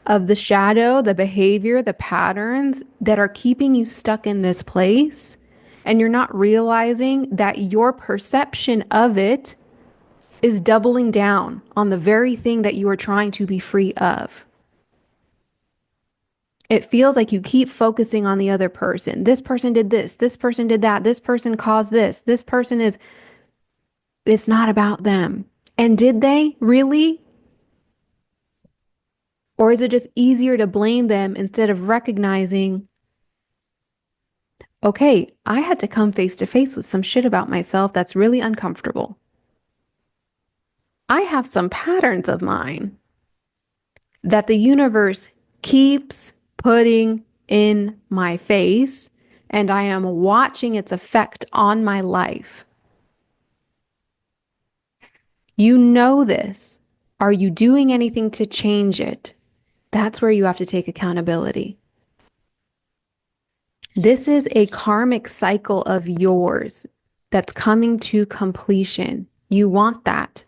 of the shadow, the behavior, the patterns that are keeping you stuck in this place. And you're not realizing that your perception of it is doubling down on the very thing that you are trying to be free of. It feels like you keep focusing on the other person. This person did this. This person did that. This person caused this. This person is, it's not about them. And did they really? Or is it just easier to blame them instead of recognizing, okay, I had to come face to face with some shit about myself that's really uncomfortable. I have some patterns of mine that the universe keeps putting in my face, and I am watching its effect on my life. You know this. Are you doing anything to change it? That's where you have to take accountability. This is a karmic cycle of yours that's coming to completion. You want that.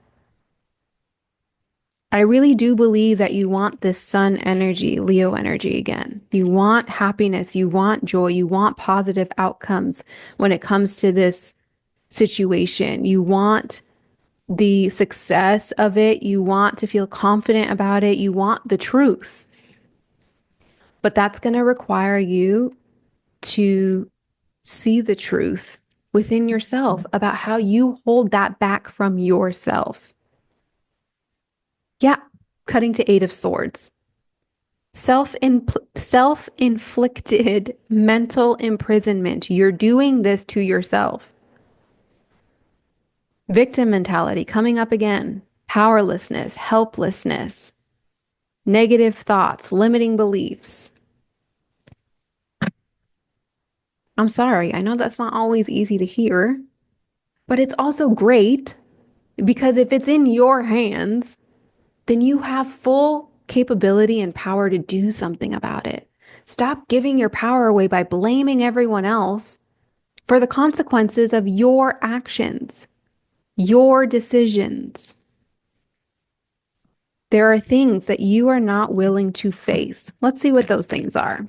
I really do believe that you want this sun energy, Leo energy again. You want happiness, you want joy, you want positive outcomes when it comes to this situation. You want the success of it. You want to feel confident about it. You want the truth. But that's going to require you to see the truth within yourself about how you hold that back from yourself. Yeah, cutting to Eight of Swords. Self-inflicted mental imprisonment. You're doing this to yourself. Victim mentality coming up again. Powerlessness, helplessness, negative thoughts, limiting beliefs. I'm sorry, I know that's not always easy to hear, but it's also great because if it's in your hands, then you have full capability and power to do something about it. Stop giving your power away by blaming everyone else for the consequences of your actions, your decisions. There are things that you are not willing to face. Let's see what those things are.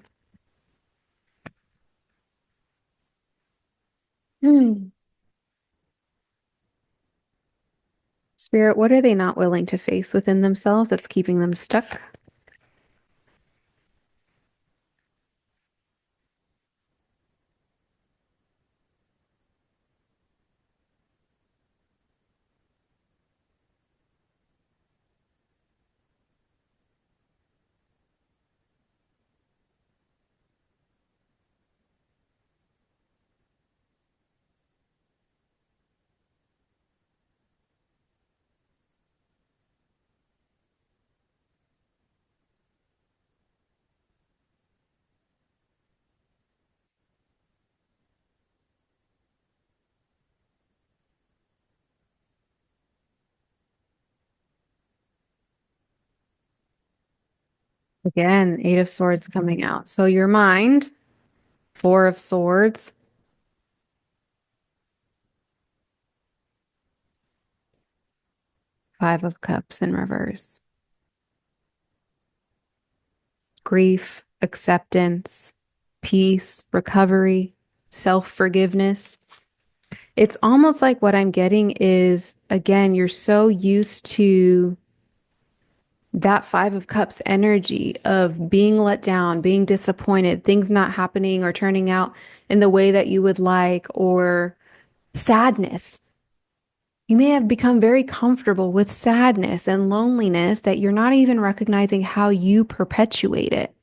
Spirit, what are they not willing to face within themselves that's keeping them stuck? Again, Eight of Swords coming out. So your mind, Four of Swords, Five of Cups in reverse. Grief, acceptance, peace, recovery, self-forgiveness. It's almost like what I'm getting is, again, you're so used to that Five of Cups energy of being let down, being disappointed, things not happening or turning out in the way that you would like, or sadness. You may have become very comfortable with sadness and loneliness that you're not even recognizing how you perpetuate it.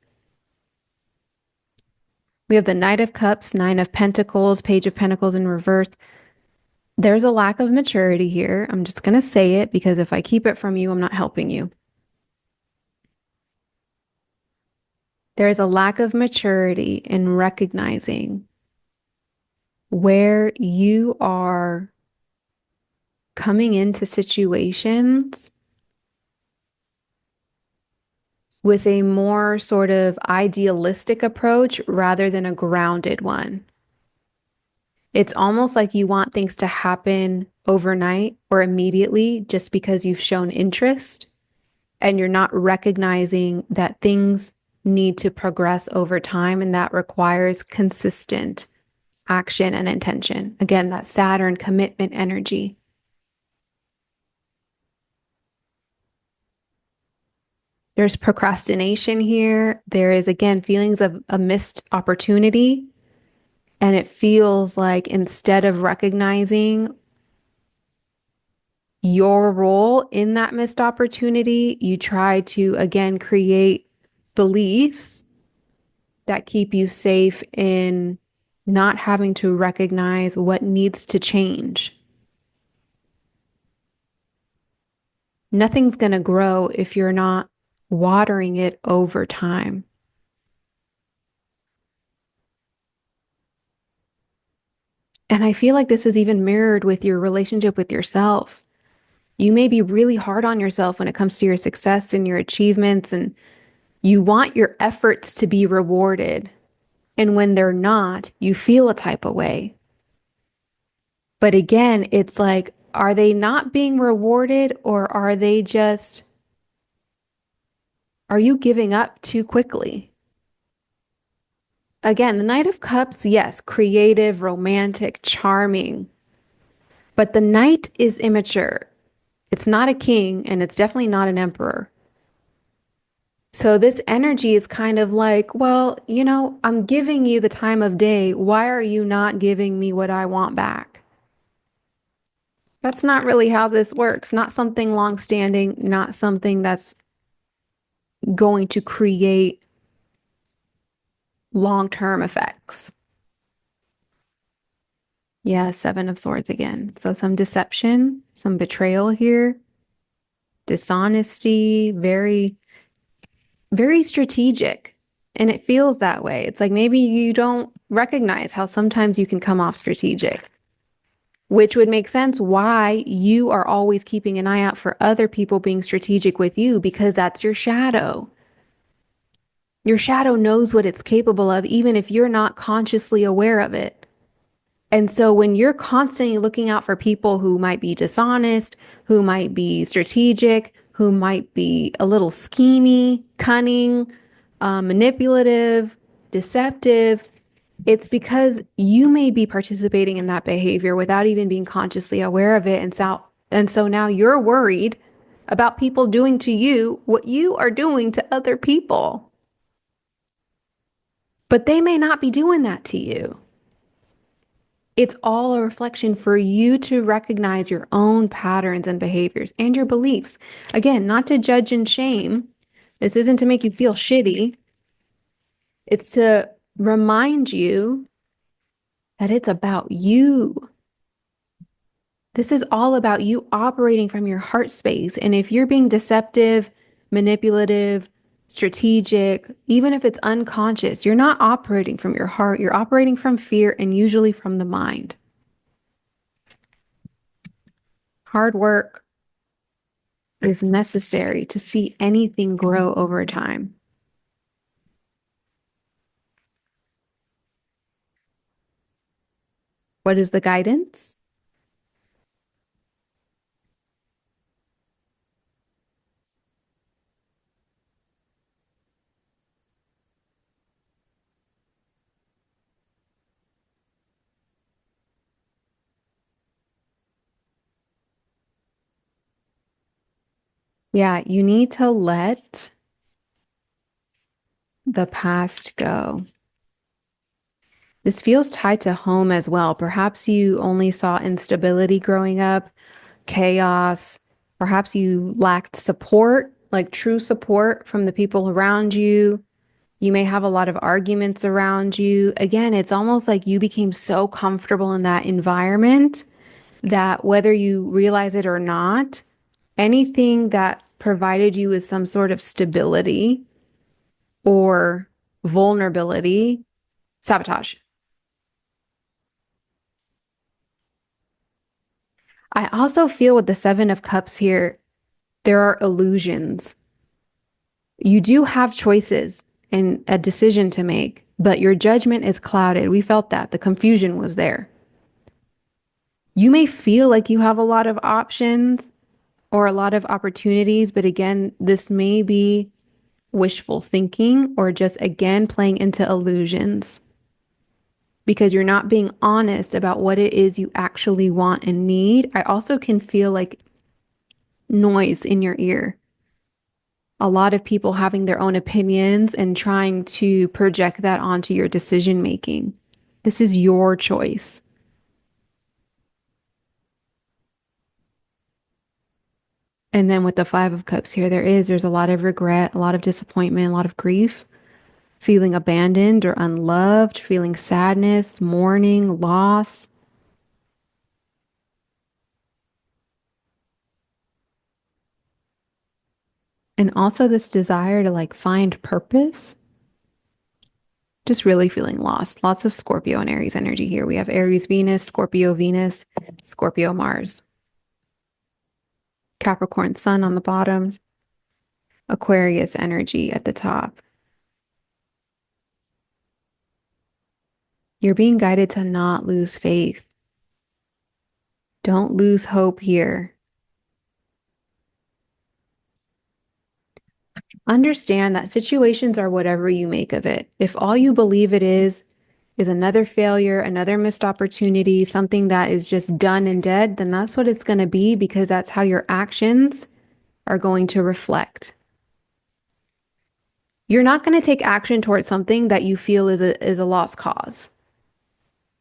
We have the Knight of Cups, Nine of Pentacles, Page of Pentacles in reverse. There's a lack of maturity here. I'm just going to say it because if I keep it from you, I'm not helping you. There's a lack of maturity in recognizing where you are coming into situations with a more sort of idealistic approach rather than a grounded one. It's almost like you want things to happen overnight or immediately just because you've shown interest, and you're not recognizing that things need to progress over time, and that requires consistent action and intention. Again, that Saturn commitment energy. There's procrastination here. There is, again, feelings of a missed opportunity. And it feels like instead of recognizing your role in that missed opportunity, you try to, again, create beliefs that keep you safe in not having to recognize what needs to change. Nothing's going to grow if you're not watering it over time. And I feel like this is even mirrored with your relationship with yourself. You may be really hard on yourself when it comes to your success and your achievements, and you want your efforts to be rewarded. And when they're not, you feel a type of way. But again, it's like, are they not being rewarded, or are you giving up too quickly? Again, the Knight of Cups, yes, creative, romantic, charming, but the Knight is immature. It's not a king, and it's definitely not an emperor. So this energy is kind of like, well, I'm giving you the time of day. Why are you not giving me what I want back? That's not really how this works. Not something long-standing, not something that's going to create long-term effects. Yeah, Seven of Swords again. So some deception, some betrayal here, dishonesty, very, very strategic. And it feels that way. It's like maybe you don't recognize how sometimes you can come off strategic, which would make sense why you are always keeping an eye out for other people being strategic with you, because that's your shadow. Your shadow knows what it's capable of, even if you're not consciously aware of it. And so when you're constantly looking out for people who might be dishonest, who might be strategic, who might be a little schemy, cunning, manipulative, deceptive, it's because you may be participating in that behavior without even being consciously aware of it. And so now you're worried about people doing to you what you are doing to other people. But they may not be doing that to you. It's all a reflection for you to recognize your own patterns and behaviors and your beliefs. Again, not to judge and shame. This isn't to make you feel shitty. It's to remind you that it's about you. This is all about you operating from your heart space. And if you're being deceptive, manipulative, strategic, even if it's unconscious, you're not operating from your heart. You're operating from fear, and usually from the mind. Hard work is necessary to see anything grow over time. What is the guidance? Yeah, you need to let the past go. This feels tied to home as well. Perhaps you only saw instability growing up, chaos. Perhaps you lacked support, like true support from the people around you. You may have a lot of arguments around you. Again, it's almost like you became so comfortable in that environment that whether you realize it or not, anything that provided you with some sort of stability or vulnerability, sabotage. I also feel with the Seven of Cups here, there are illusions. You do have choices and a decision to make, but your judgment is clouded. We felt that. The confusion was there. You may feel like you have a lot of options or a lot of opportunities, but again, this may be wishful thinking or just again playing into illusions because you're not being honest about what it is you actually want and need. I also can feel like noise in your ear. A lot of people having their own opinions and trying to project that onto your decision making. This is your choice. And then with the Five of Cups here, there's a lot of regret, a lot of disappointment, a lot of grief, feeling abandoned or unloved, feeling sadness, mourning, loss. And also this desire to like find purpose, just really feeling lost. Lots of Scorpio and Aries energy here. We have Aries Venus, Scorpio Mars, Capricorn Sun on the bottom, Aquarius energy at the top. You're being guided to not lose faith. Don't lose hope here. Understand that situations are whatever you make of it. If all you believe it is another failure, another missed opportunity, something that is just done and dead, then that's what it's going to be because that's how your actions are going to reflect. You're not going to take action towards something that you feel is a lost cause.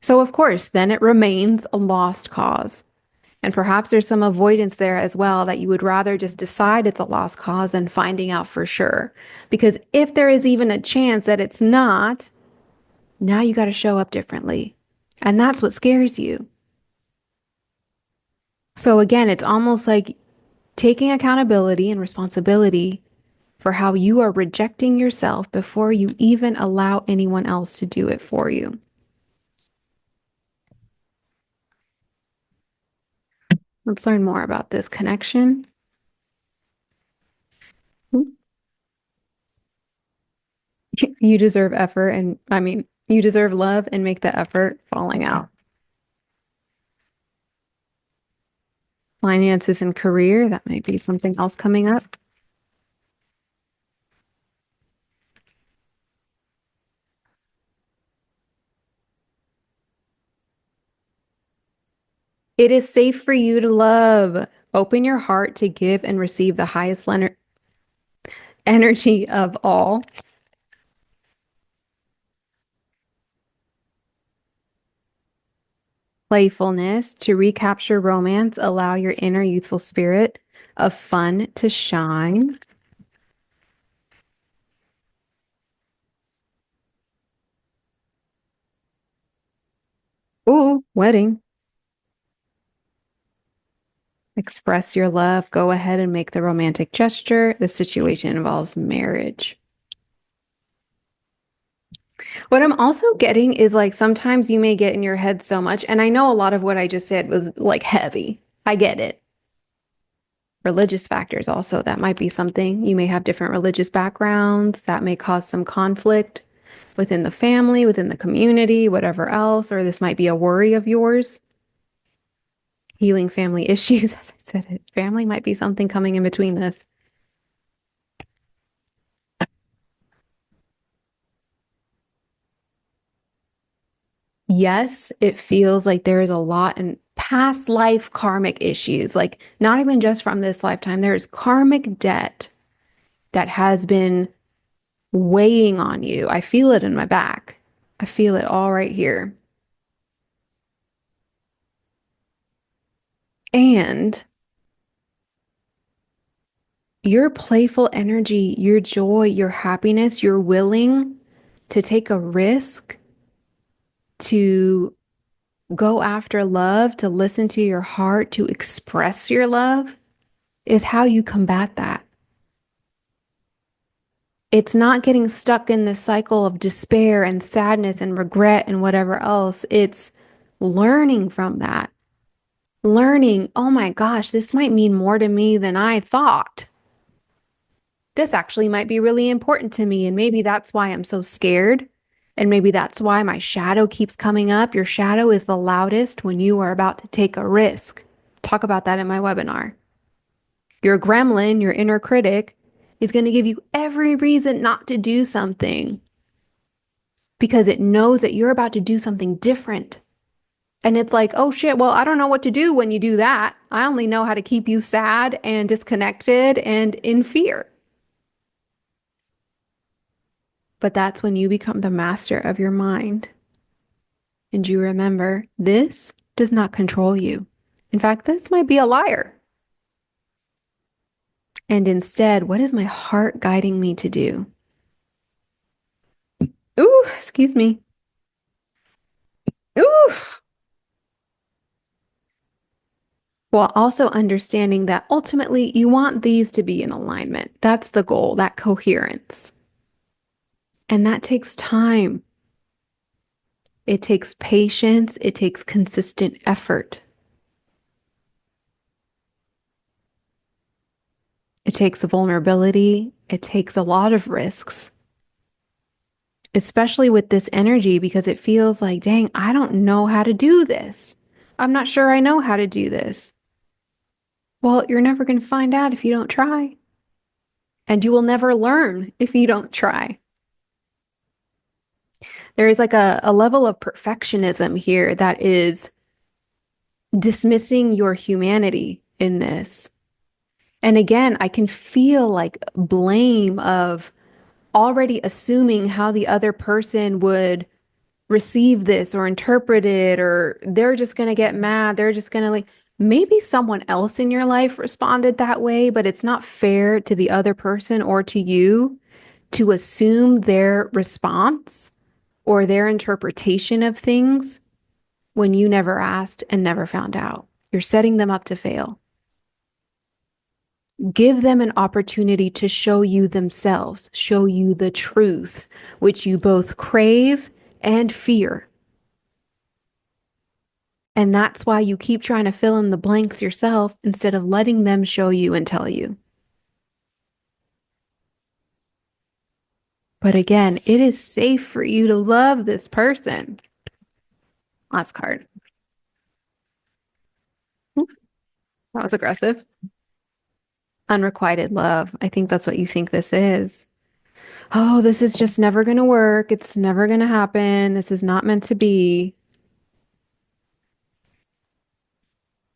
So of course, then it remains a lost cause. And perhaps there's some avoidance there as well that you would rather just decide it's a lost cause than finding out for sure. Because if there is even a chance that it's not, now you got to show up differently. And that's what scares you. So again, it's almost like taking accountability and responsibility for how you are rejecting yourself before you even allow anyone else to do it for you. Let's learn more about this connection. You deserve effort, and I mean, you deserve love and make the effort falling out. Finances and career, that might be something else coming up. It is safe for you to love. Open your heart to give and receive the highest energy of all. Playfulness to recapture romance, allow your inner youthful spirit of fun to shine. Ooh, wedding. Express your love. Go ahead and make the romantic gesture. The situation involves marriage. What I'm also getting is like sometimes you may get in your head so much, and I know a lot of what I just said was like heavy. I get it. Religious factors also, that might be something. You may have different religious backgrounds that may cause some conflict within the family, within the community, whatever else, or this might be a worry of yours. Healing family issues, as I said it. Family might be something coming in between this. Yes, it feels like there is a lot in past life karmic issues, like not even just from this lifetime. There is karmic debt that has been weighing on you. I feel it in my back. I feel it all right here. And your playful energy, your joy, your happiness, you're willing to take a risk to go after love, to listen to your heart, to express your love, is how you combat that. It's not getting stuck in this cycle of despair and sadness and regret and whatever else. It's learning from that. Learning, oh my gosh, this might mean more to me than I thought. This actually might be really important to me. And maybe that's why I'm so scared. And maybe that's why my shadow keeps coming up. Your shadow is the loudest when you are about to take a risk. Talk about that in my webinar. Your gremlin, your inner critic, is going to give you every reason not to do something because it knows that you're about to do something different. And it's like, oh shit, well, I don't know what to do when you do that. I only know how to keep you sad and disconnected and in fear. But that's when you become the master of your mind. And you remember, this does not control you. In fact, this might be a liar. And instead, what is my heart guiding me to do? Ooh, excuse me. Ooh. While also understanding that ultimately you want these to be in alignment. That's the goal, that coherence. And that takes time. It takes patience. It takes consistent effort. It takes vulnerability. It takes a lot of risks, especially with this energy, because it feels like, dang, I don't know how to do this. I'm not sure I know how to do this. Well, you're never going to find out if you don't try. And you will never learn if you don't try. There is like a level of perfectionism here that is dismissing your humanity in this. And again, I can feel like blame of already assuming how the other person would receive this or interpret it, or they're just going to get mad. They're just going to like, maybe someone else in your life responded that way, but it's not fair to the other person or to you to assume their response or their interpretation of things when you never asked and never found out. You're setting them up to fail. Give them an opportunity to show you themselves, show you the truth, which you both crave and fear. And that's why you keep trying to fill in the blanks yourself instead of letting them show you and tell you. But again, it is safe for you to love this person. Last card. That was aggressive. Unrequited love. I think that's what you think this is. Oh, this is just never going to work. It's never going to happen. This is not meant to be.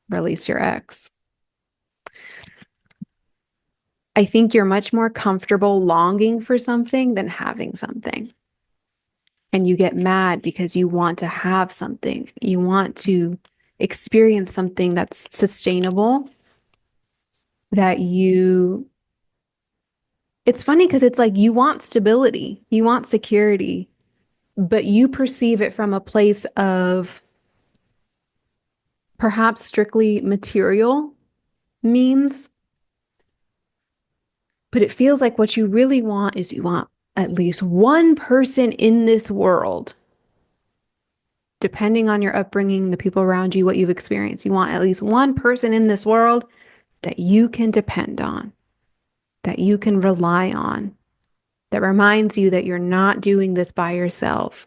Release your ex. I think you're much more comfortable longing for something than having something. And you get mad because you want to have something. You want to experience something that's sustainable, that you, it's funny because it's like you want stability, you want security, but you perceive it from a place of perhaps strictly material means. But it feels like what you really want is you want at least one person in this world, depending on your upbringing, the people around you, what you've experienced. You want at least one person in this world that you can depend on, that you can rely on, that reminds you that you're not doing this by yourself.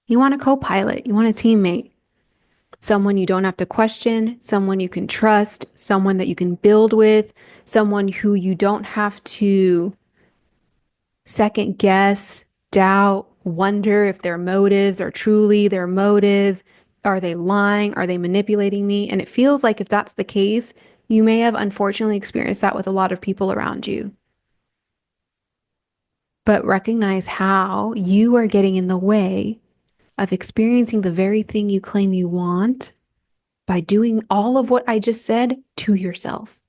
You want a co-pilot, you want a teammate, someone you don't have to question, someone you can trust, someone that you can build with, someone who you don't have to second guess, doubt, wonder if their motives are truly their motives. Are they lying? Are they manipulating me? And it feels like if that's the case, you may have unfortunately experienced that with a lot of people around you. But recognize how you are getting in the way of experiencing the very thing you claim you want by doing all of what I just said to yourself.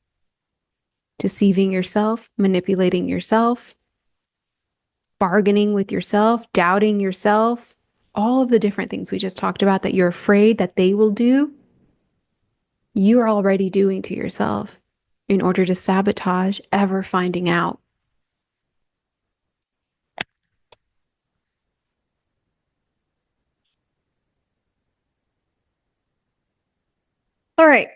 Deceiving yourself, manipulating yourself, bargaining with yourself, doubting yourself, all of the different things we just talked about that you're afraid that they will do, you're already doing to yourself in order to sabotage ever finding out. All right.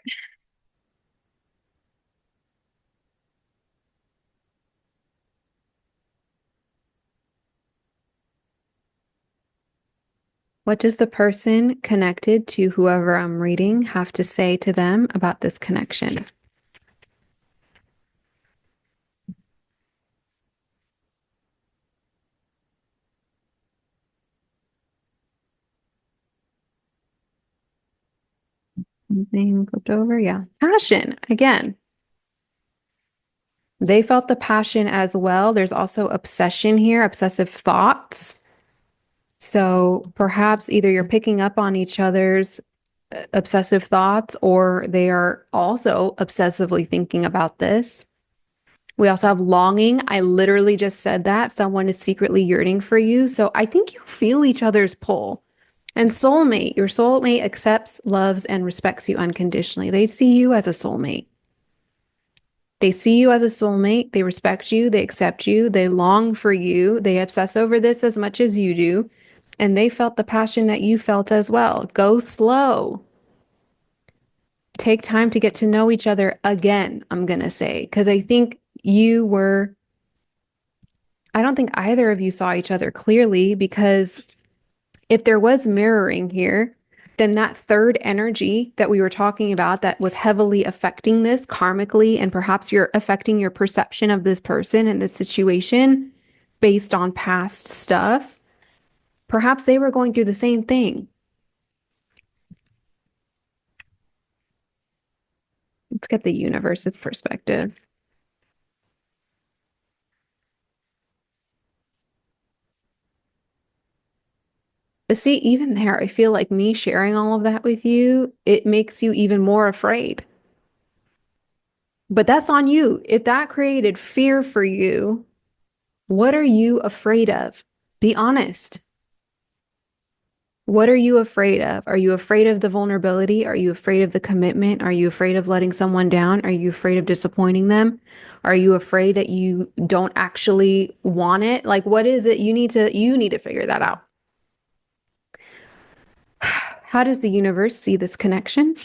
What does the person connected to whoever I'm reading have to say to them about this connection? Something flipped over. Yeah. Passion. Again, they felt the passion as well. There's also obsession here, obsessive thoughts. So perhaps either you're picking up on each other's obsessive thoughts or they are also obsessively thinking about this. We also have longing. I literally just said that. Someone is secretly yearning for you. So I think you feel each other's pull. And soulmate, your soulmate accepts, loves, and respects you unconditionally. They see you as a soulmate. They see you as a soulmate. They respect you. They accept you. They long for you. They obsess over this as much as you do. And they felt the passion that you felt as well. Go slow. Take time to get to know each other again, I'm going to say, because I don't think either of you saw each other clearly because if there was mirroring here, then that third energy that we were talking about that was heavily affecting this karmically, and perhaps you're affecting your perception of this person and this situation based on past stuff, perhaps they were going through the same thing. Let's get the universe's perspective. But see, even there, I feel like me sharing all of that with you, it makes you even more afraid. But that's on you. If that created fear for you, what are you afraid of? Be honest. What are you afraid of? Are you afraid of the vulnerability? Are you afraid of the commitment? Are you afraid of letting someone down? Are you afraid of disappointing them? Are you afraid that you don't actually want it? Like what is it you need to figure that out. How does the universe see this connection?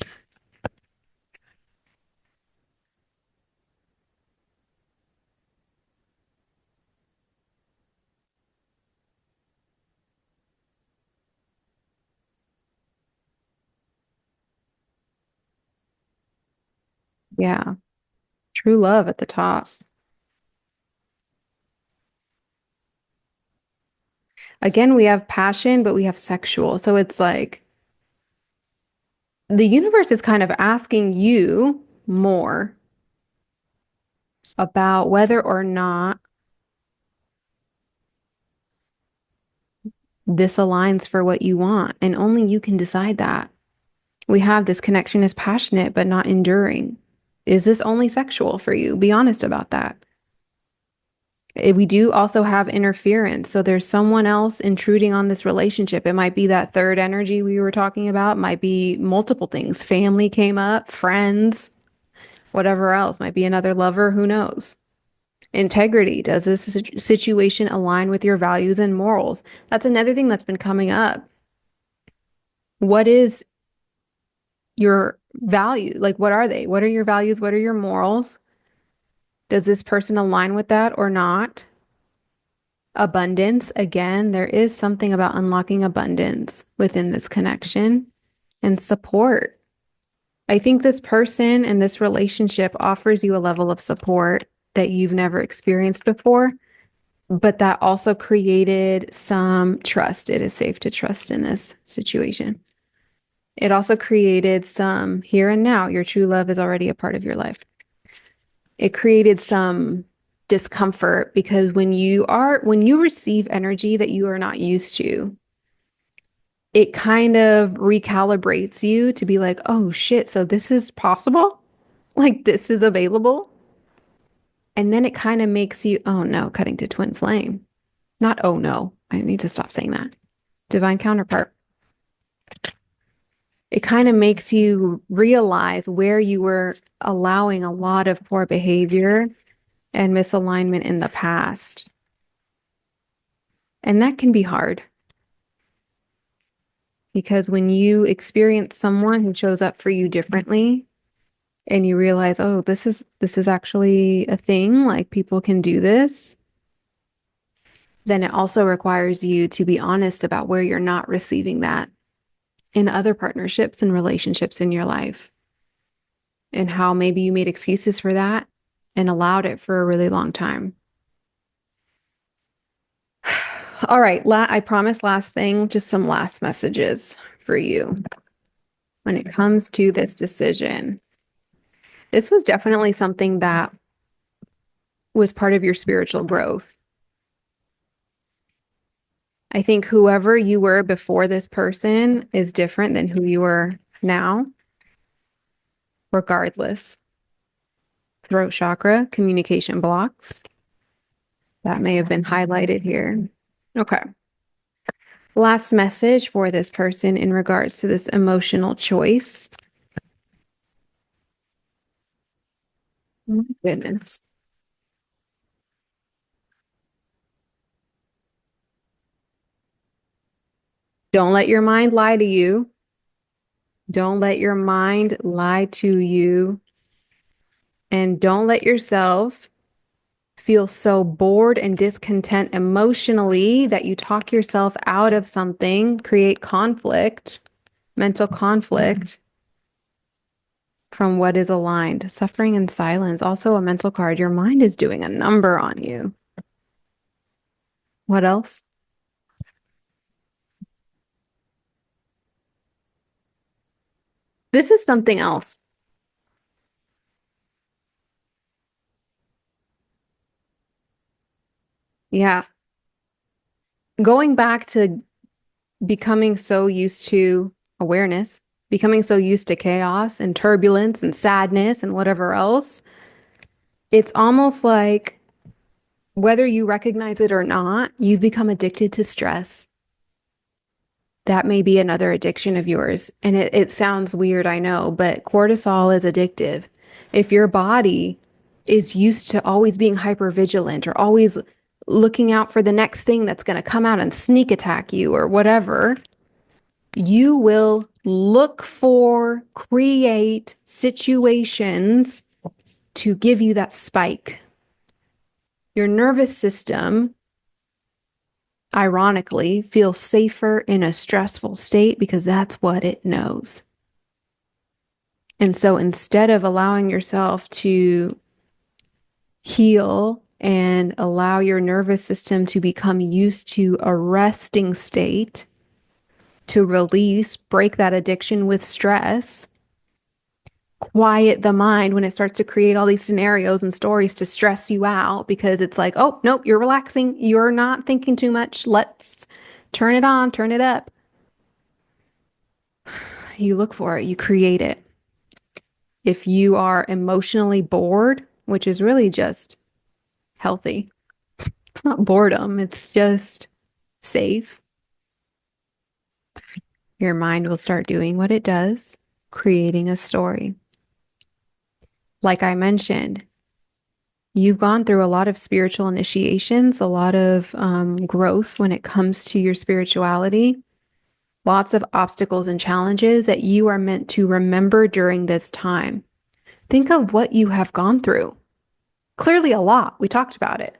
Yeah, true love at the top. Again, we have passion, but we have sexual. So it's like the universe is kind of asking you more about whether or not this aligns for what you want. And only you can decide that. We have this connection is passionate, but not enduring. Is this only sexual for you? Be honest about that. We do also have interference. So there's someone else intruding on this relationship. It might be that third energy we were talking about, might be multiple things. Family came up, friends, whatever else, might be another lover, who knows? Integrity. Does this situation align with your values and morals? That's another thing that's been coming up. What is your value? Like, what are they? What are your values? What are your morals? Does this person align with that or not? Abundance. Again, there is something about unlocking abundance within this connection and support. I think this person and this relationship offers you a level of support that you've never experienced before, but that also created some trust. It is safe to trust in this situation. It also created some here and now. Your true love is already a part of your life. It created some discomfort because when you receive energy that you are not used to, it kind of recalibrates you to be like, oh shit, so this is possible? Like this is available? And then it kind of makes you, oh no, cutting to twin flame. Not oh no. I need to stop saying that. divine counterpart. It kind of makes you realize where you were allowing a lot of poor behavior and misalignment in the past. And that can be hard because when you experience someone who shows up for you differently and you realize, oh, this is actually a thing, like people can do this, then it also requires you to be honest about where you're not receiving that in other partnerships and relationships in your life, and how maybe you made excuses for that and allowed it for a really long time. All right, I promise last thing, just some last messages for you when it comes to this decision. This was definitely something that was part of your spiritual growth. I think whoever you were before this person is different than who you are now, regardless. Throat chakra, communication blocks. That may have been highlighted here. Okay. Last message for this person in regards to this emotional choice. Oh my goodness. Don't let your mind lie to you. Don't let your mind lie to you. And don't let yourself feel so bored and discontent emotionally that you talk yourself out of something, create conflict, mental conflict from what is aligned. Suffering in silence, also a mental card. Your mind is doing a number on you. What else? This is something else. Yeah. Going back to becoming so used to awareness, becoming so used to chaos and turbulence and sadness and whatever else, it's almost like whether you recognize it or not, you've become addicted to stress. That may be another addiction of yours. And it sounds weird, I know, but cortisol is addictive. If your body is used to always being hyper vigilant or always looking out for the next thing that's going to come out and sneak attack you or whatever, you will look for, create situations to give you that spike. Your nervous system, ironically, feels safer in a stressful state because that's what it knows. And so instead of allowing yourself to heal and allow your nervous system to become used to a resting state, to release, break that addiction with stress, quiet the mind when it starts to create all these scenarios and stories to stress you out because it's like, oh, nope, you're relaxing. You're not thinking too much. Let's turn it on, turn it up. You look for it, you create it. If you are emotionally bored, which is really just healthy, it's not boredom, it's just safe. Your mind will start doing what it does, creating a story. Like I mentioned, you've gone through a lot of spiritual initiations, a lot of growth when it comes to your spirituality, lots of obstacles and challenges that you are meant to remember during this time. Think of what you have gone through. Clearly a lot. We talked about it.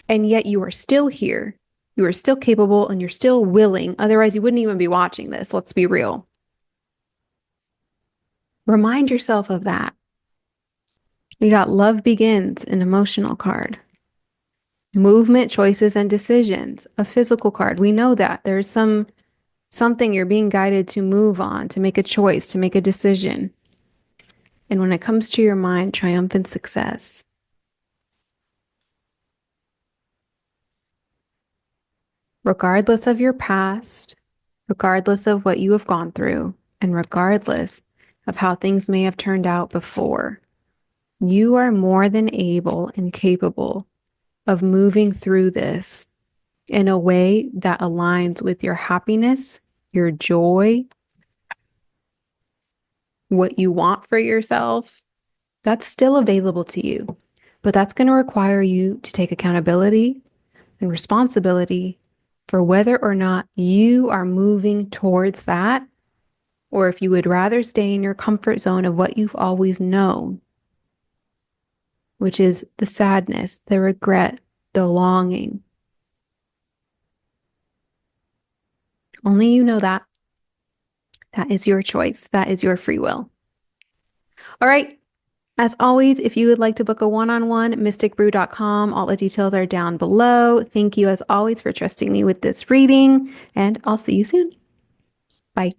And yet you are still here. You are still capable and you're still willing. Otherwise, you wouldn't even be watching this. Let's be real. Remind yourself of that. We got love begins, an emotional card. Movement, choices, and decisions, a physical card. We know that there's something you're being guided to move on, to make a choice, to make a decision. And when it comes to your mind, triumphant success. Regardless of your past, regardless of what you have gone through, and regardless of how things may have turned out before, you are more than able and capable of moving through this in a way that aligns with your happiness, your joy, what you want for yourself, that's still available to you. But that's going to require you to take accountability and responsibility for whether or not you are moving towards that, or if you would rather stay in your comfort zone of what you've always known, which is the sadness, the regret, the longing. Only you know that. That is your choice. That is your free will. All right. As always, if you would like to book a one-on-one, mysticbrew.com. All the details are down below. Thank you, as always, for trusting me with this reading, and I'll see you soon. Bye.